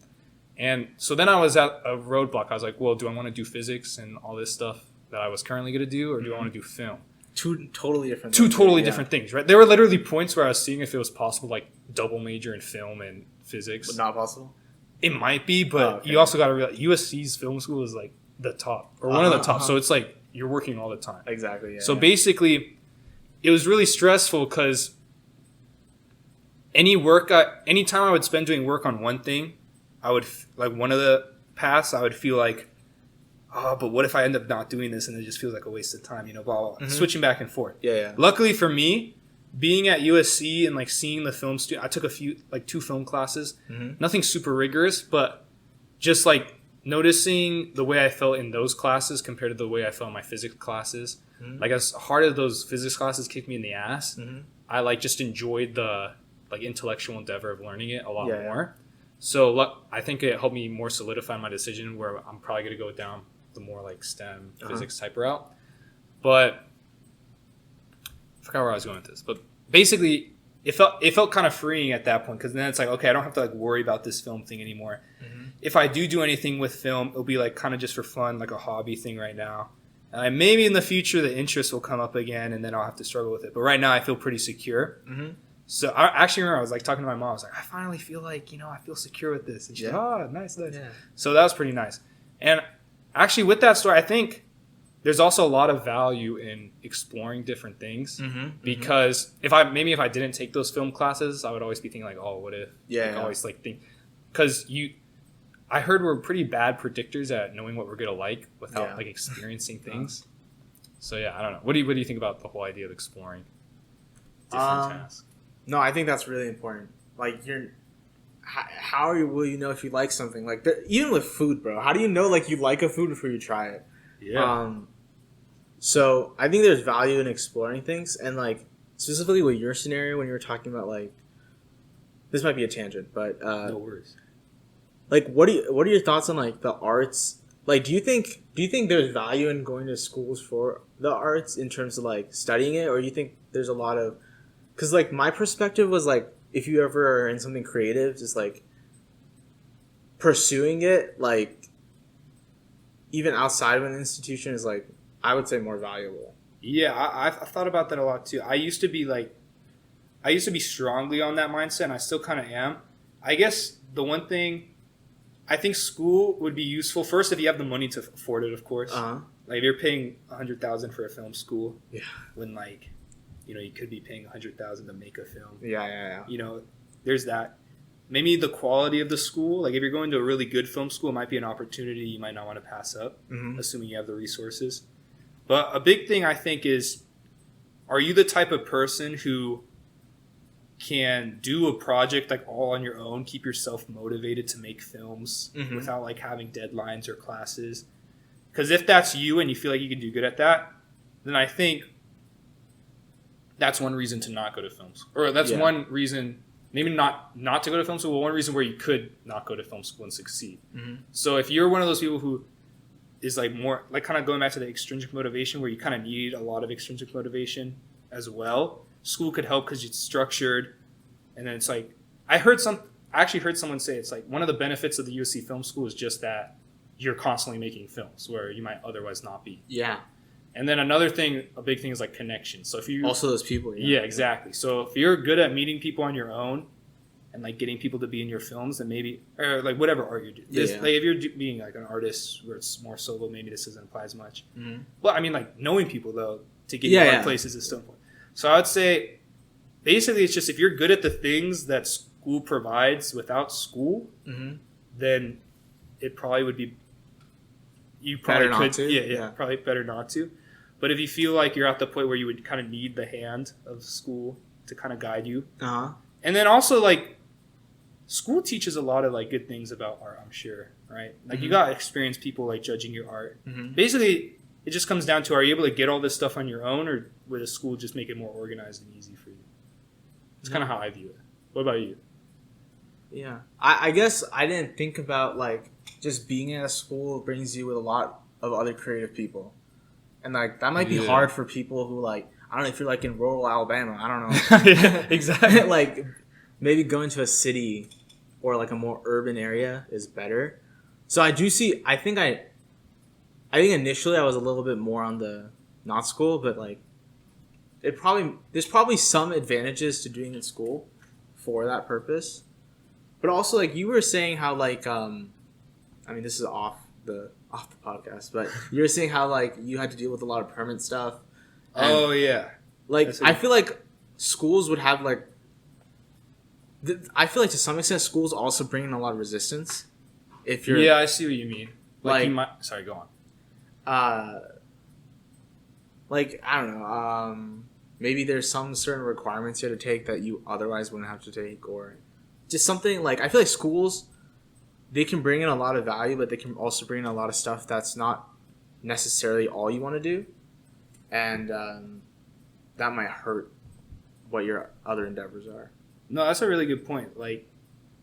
and so then I was at a roadblock. I was like, well, do I want to do physics and all this stuff that I was currently going to do, or do I want to do film?
Two totally different
things, right? There were literally points where I was seeing if it was possible, like double major in film and physics.
But not possible?
It might be, but you also got to realize USC's film school is like the top, or one of the top. So it's like you're working all the time.
Exactly, yeah.
So basically, it was really stressful because anytime I would spend doing work on one thing, I would, like one of the paths, I would feel like, but what if I end up not doing this and it just feels like a waste of time, blah, blah, blah. Switching back and forth.
Yeah.
Luckily for me, being at USC and like seeing the film I took two film classes. Nothing super rigorous, but just like noticing the way I felt in those classes compared to the way I felt in my physics classes. Like as hard as those physics classes kicked me in the ass, I like just enjoyed the like intellectual endeavor of learning it a lot more. So I think it helped me more solidify my decision where I'm probably going to go down the more like STEM physics type route. But I forgot where I was going with this. But basically, it felt kind of freeing at that point because then it's like, okay, I don't have to like worry about this film thing anymore. If I do anything with film, it'll be like kind of just for fun, like a hobby thing right now. And maybe in the future, the interest will come up again, and then I'll have to struggle with it. But right now, I feel pretty secure. So I actually remember I was like talking to my mom. I was like, I finally feel like, I feel secure with this. And she's like, oh, nice. Yeah. So that was pretty nice. And actually with that story, I think there's also a lot of value in exploring different things because if I didn't take those film classes, I would always be thinking like, oh, what if? Always like think, because I heard we're pretty bad predictors at knowing what we're going to like without like experiencing things. So yeah, I don't know. What do you think about the whole idea of exploring different tasks?
No, I think that's really important. Like, will you know if you like something? Like, even with food, bro. How do you know, like, you like a food before you try it?
Yeah.
So, I think there's value in exploring things. And, like, specifically with your scenario when you were talking about, like... This might be a tangent, but...
no worries.
Like, what are your thoughts on, like, the arts? Like, do you think there's value in going to schools for the arts in terms of, like, studying it? Or do you think there's a lot of... Because, like, my perspective was, like, if you ever are in something creative, just, like, pursuing it, like, even outside of an institution is, like, I would say more valuable.
Yeah, I've thought about that a lot, too. I used to be strongly on that mindset, and I still kind of am. I guess the one thing, I think school would be useful, first, if you have the money to afford it, of course. Like, if you're paying $100,000 for a film school, when, like... you could be paying $100,000 to make a film.
Yeah.
There's that. maybe the quality of the school. Like if you're going to a really good film school, it might be an opportunity you might not want to pass up, assuming you have the resources. But a big thing I think is, are you the type of person who can do a project like all on your own, keep yourself motivated to make films without like having deadlines or classes? Because if that's you and you feel like you can do good at that, then I think that's one reason to not go to film school. Or that's one reason, maybe not to go to film school, but one reason where you could not go to film school and succeed. So if you're one of those people who is like more, like kind of going back to the extrinsic motivation where you kind of need a lot of extrinsic motivation as well, school could help because it's structured. And then it's like, I actually heard someone say it's like one of the benefits of the USC film school is just that you're constantly making films where you might otherwise not be.
Yeah.
And then another thing, a big thing is like connection. So if you
also those people,
yeah, exactly. So if you're good at meeting people on your own and like getting people to be in your films, then maybe, or like whatever art you do. Like if you're being like an artist where it's more solo, maybe this doesn't apply as much. Well, I mean, like knowing people though to get you out places is still important. So I would say, basically, it's just if you're good at the things that school provides without school, then it probably would be. You probably
better
could,
not to.
Yeah, probably better not to. But if you feel like you're at the point where you would kind of need the hand of school to kind of guide you, and then also like school teaches a lot of like good things about art, I'm sure, right? Like you got experienced people like judging your art. Basically, it just comes down to, are you able to get all this stuff on your own, or would a school just make it more organized and easy for you? It's kind of how I view it. What about you?
Yeah, I guess I didn't think about like just being at a school brings you with a lot of other creative people. And like that might be hard for people who like, I don't know if you're like in rural Alabama, I don't know.
Yeah, exactly.
Like maybe going to a city or like a more urban area is better. So I do see, I think initially I was a little bit more on the not school, but like there's probably some advantages to doing it in school for that purpose. But also like you were saying how like, I mean, this is off the podcast, but you were saying how like you had to deal with a lot of permit stuff.
Oh yeah.
Like I feel like schools would have like, I feel like to some extent schools also bring in a lot of resistance. If you're
I see what you mean. Like you might, sorry, go on.
Like I don't know. Maybe there's some certain requirements you have to take that you otherwise wouldn't have to take, or just something like I feel like schools, they can bring in a lot of value, but they can also bring in a lot of stuff that's not necessarily all you want to do, and that might hurt what your other endeavors are.
No, that's a really good point. Like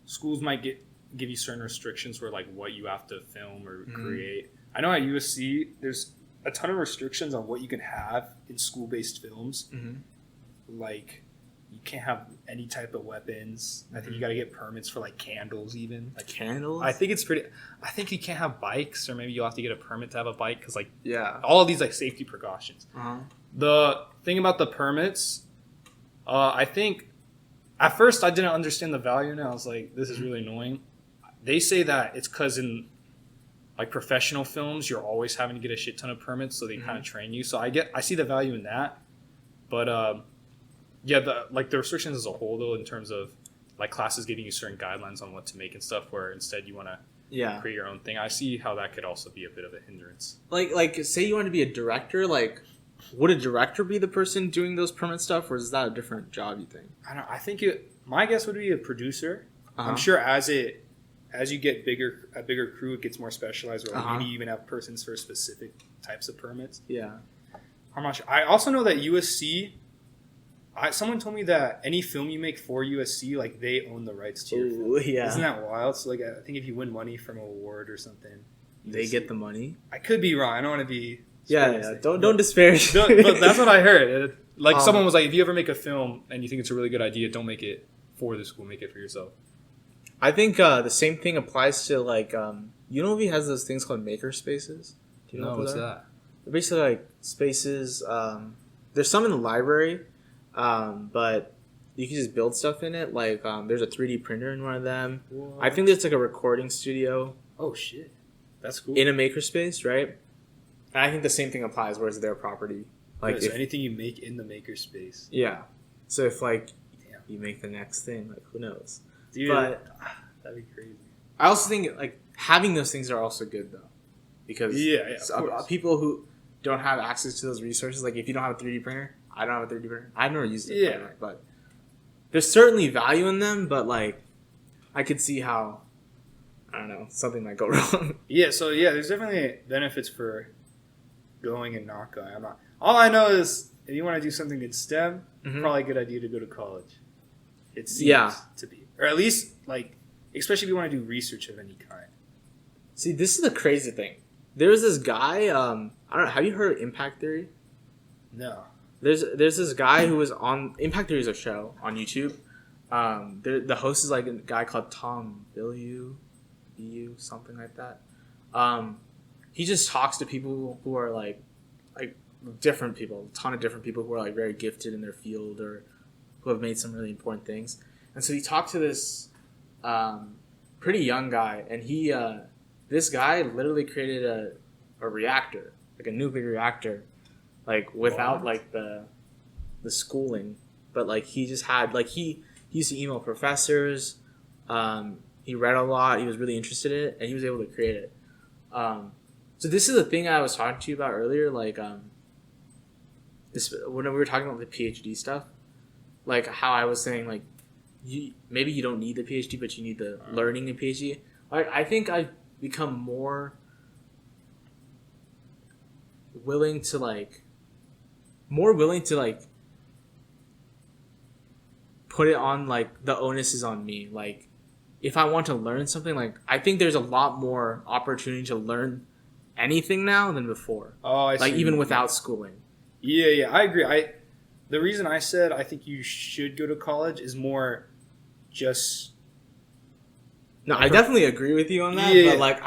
schools might give you certain restrictions where like what you have to film or create. I know at USC there's a ton of restrictions on what you can have in school-based films. Like you can't have any type of weapons. I think you got to get permits for like candles, even like
candles.
I think you can't have bikes, or maybe you'll have to get a permit to have a bike because like all of these like safety precautions. The thing about the permits, I think at first I didn't understand the value, and I was like, this is really annoying. They say that it's because in like professional films, you're always having to get a shit ton of permits, so they kind of train you. So I see the value in that, but the restrictions as a whole though, in terms of like classes giving you certain guidelines on what to make and stuff, where instead you want to create your own thing. I see how that could also be a bit of a hindrance. Like
say you want to be a director, like would a director be the person doing those permit stuff, or is that a different job, you think?
I don't know. I think my guess would be a producer. I'm sure as you get a bigger crew, it gets more specialized, where like maybe you even have persons for specific types of permits.
Yeah.
I'm not sure. I also know that USC, someone told me that any film you make for USC, like they own the rights to your film.
Yeah.
Isn't that wild? So like I think if you win money from an award or something,
they get the money.
I could be wrong. I don't want to be.
Yeah. Don't disparage.
But that's what I heard. Like someone was like, if you ever make a film and you think it's a really good idea, don't make it for the school. Make it for yourself.
I think the same thing applies to like UNLV has those things called maker spaces. Do you know
what's that?
They're basically like spaces. There's some in the library, but you can just build stuff in it. Like there's a 3D printer in one of them. What? I think there's like a recording studio.
Oh shit, that's cool.
In a makerspace, right? And I think the same thing applies, where it's their property.
Like so anything you make in the makerspace.
Yeah. So if like you make the next thing, like who knows?
Dude,
But
that'd be crazy.
I also think like having those things are also good though, because people who don't have access to those resources, like if you don't have a 3D printer, I don't have a 3D printer. I've never used it.
Yeah,
but there's certainly value in them. But like, I could see how, I don't know, something might go wrong.
Yeah. So yeah, there's definitely benefits for going and not going. All I know is if you want to do something in STEM, probably a good idea to go to college. It seems to be, or at least like, especially if you want to do research of any kind.
See, this is the crazy thing. There's this guy. I don't know. Have you heard of Impact Theory?
No.
There's this guy who was on Impact Theory is a show on YouTube. The host is like a guy called Tom Bilyeu, something like that. He just talks to people who are like different people, a ton of different people who are like very gifted in their field or who have made some really important things. And so he talked to this pretty young guy, and this guy literally created a reactor, like a nuclear reactor, like without like the schooling, but like he just had like he used to email professors. He read a lot. He was really interested in it, and he was able to create it. So this is the thing I was talking to you about earlier, like when we were talking about the PhD stuff, like how I was saying like maybe you don't need the PhD, but you need the learning in PhD. I think I've become more willing to put it on like the onus is on me. Like if I want to learn something, like I think there's a lot more opportunity to learn anything now than before.
Oh, I see.
Like even without schooling.
Yeah, I agree. The reason I said I think you should go to college is more just.
No, I definitely agree with you on that.
Yeah,
but like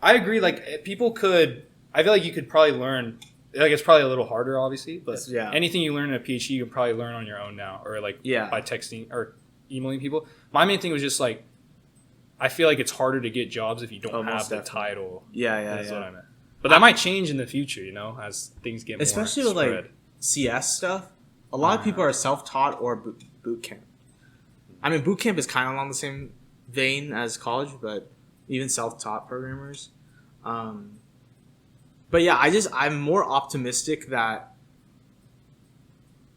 I agree. Like people could. I feel like you could probably learn. Like it's probably a little harder, obviously, but anything you learn in a PhD, you can probably learn on your own now, or like by texting or emailing people. My main thing was just like, I feel like it's harder to get jobs if you don't have the title. That's what I meant. But that might change in the future, you know, as things get
especially
more
with
spread.
like CS stuff. A lot of people are self-taught or boot camp. I mean, boot camp is kind of along the same vein as college, but even self-taught programmers. But yeah, I'm more optimistic that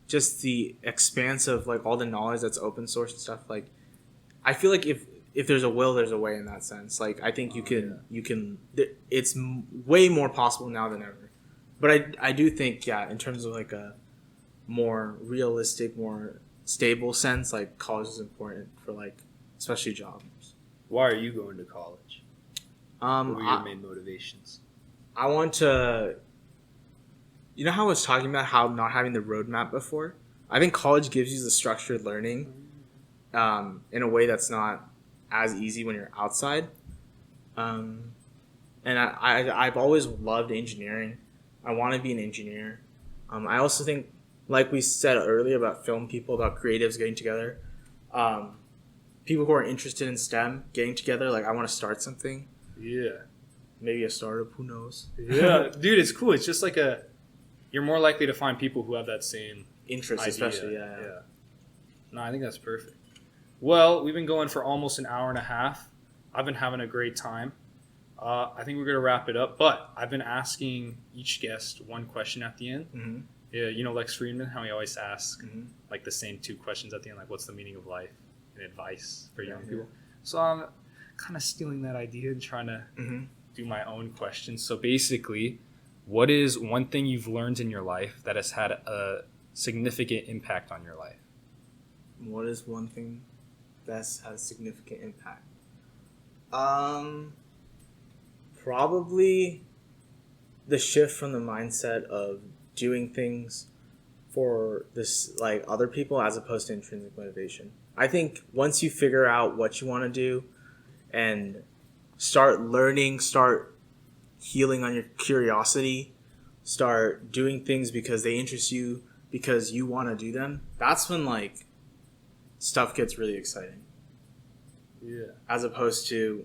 just the expanse of like all the knowledge that's open source and stuff. Like, I feel like if there's a will, there's a way in that sense. Like, I think you can. It's way more possible now than ever. But I do think in terms of like a more realistic, more stable sense, like college is important for like especially jobs.
Why are you going to college? What were your main motivations?
I want to. You know how I was talking about how not having the roadmap before? I think college gives you the structured learning in a way that's not as easy when you're outside. And I've always loved engineering. I want to be an engineer. I also think, like we said earlier about film people, about creatives getting together, people who are interested in STEM getting together, like I want to start something.
Yeah.
Maybe a startup, who knows?
Yeah, dude, it's cool. It's just like you're more likely to find people who have that same
interest,
idea.
especially, yeah.
No, I think that's perfect. Well, we've been going for almost an hour and a half. I've been having a great time. I think we're going to wrap it up, but I've been asking each guest one question at the end. Mm-hmm. Yeah, you know Lex Friedman, how he always asks like the same two questions at the end, like what's the meaning of life and advice for young people. So I'm kind of stealing that idea and trying to do my own questions. So basically, what is one thing you've learned in your life that has had a significant impact on your life?
What is one thing that's had a significant impact? Probably the shift from the mindset of doing things for this like other people as opposed to intrinsic motivation. I think once you figure out what you want to do and start learning, start healing on your curiosity, start doing things because they interest you, because you want to do them, that's when like stuff gets really exciting.
Yeah.
As opposed to,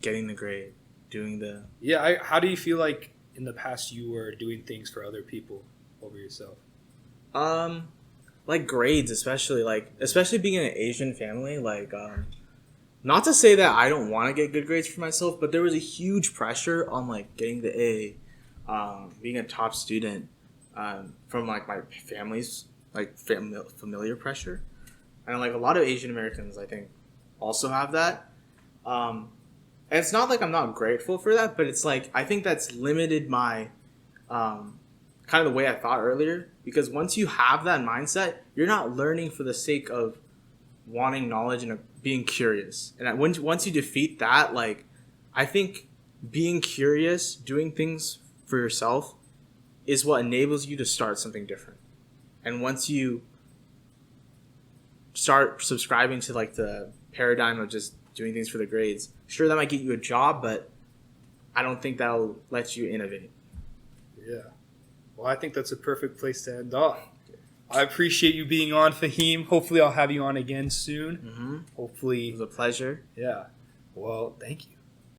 getting the grade, doing the...
Yeah, how do you feel like in the past you were doing things for other people over yourself?
like grades, especially being in an Asian family, not to say that I don't want to get good grades for myself, but there was a huge pressure on like getting the A, being a top student, from like my family's like familiar pressure, and like a lot of Asian Americans I think also have that. And it's not like I'm not grateful for that, but it's like I think that's limited my kind of the way I thought earlier, because once you have that mindset, you're not learning for the sake of wanting knowledge and being curious. And once you defeat that, like, I think being curious, doing things for yourself is what enables you to start something different. And once you start subscribing to like the paradigm of just doing things for the grades, sure, that might get you a job, but I don't think that'll let you innovate.
Yeah. Well, I think that's a perfect place to end off. I appreciate you being on, Fahim. Hopefully I'll have you on again soon.
Mm-hmm.
Hopefully.
It was a pleasure.
Yeah. Well, thank you.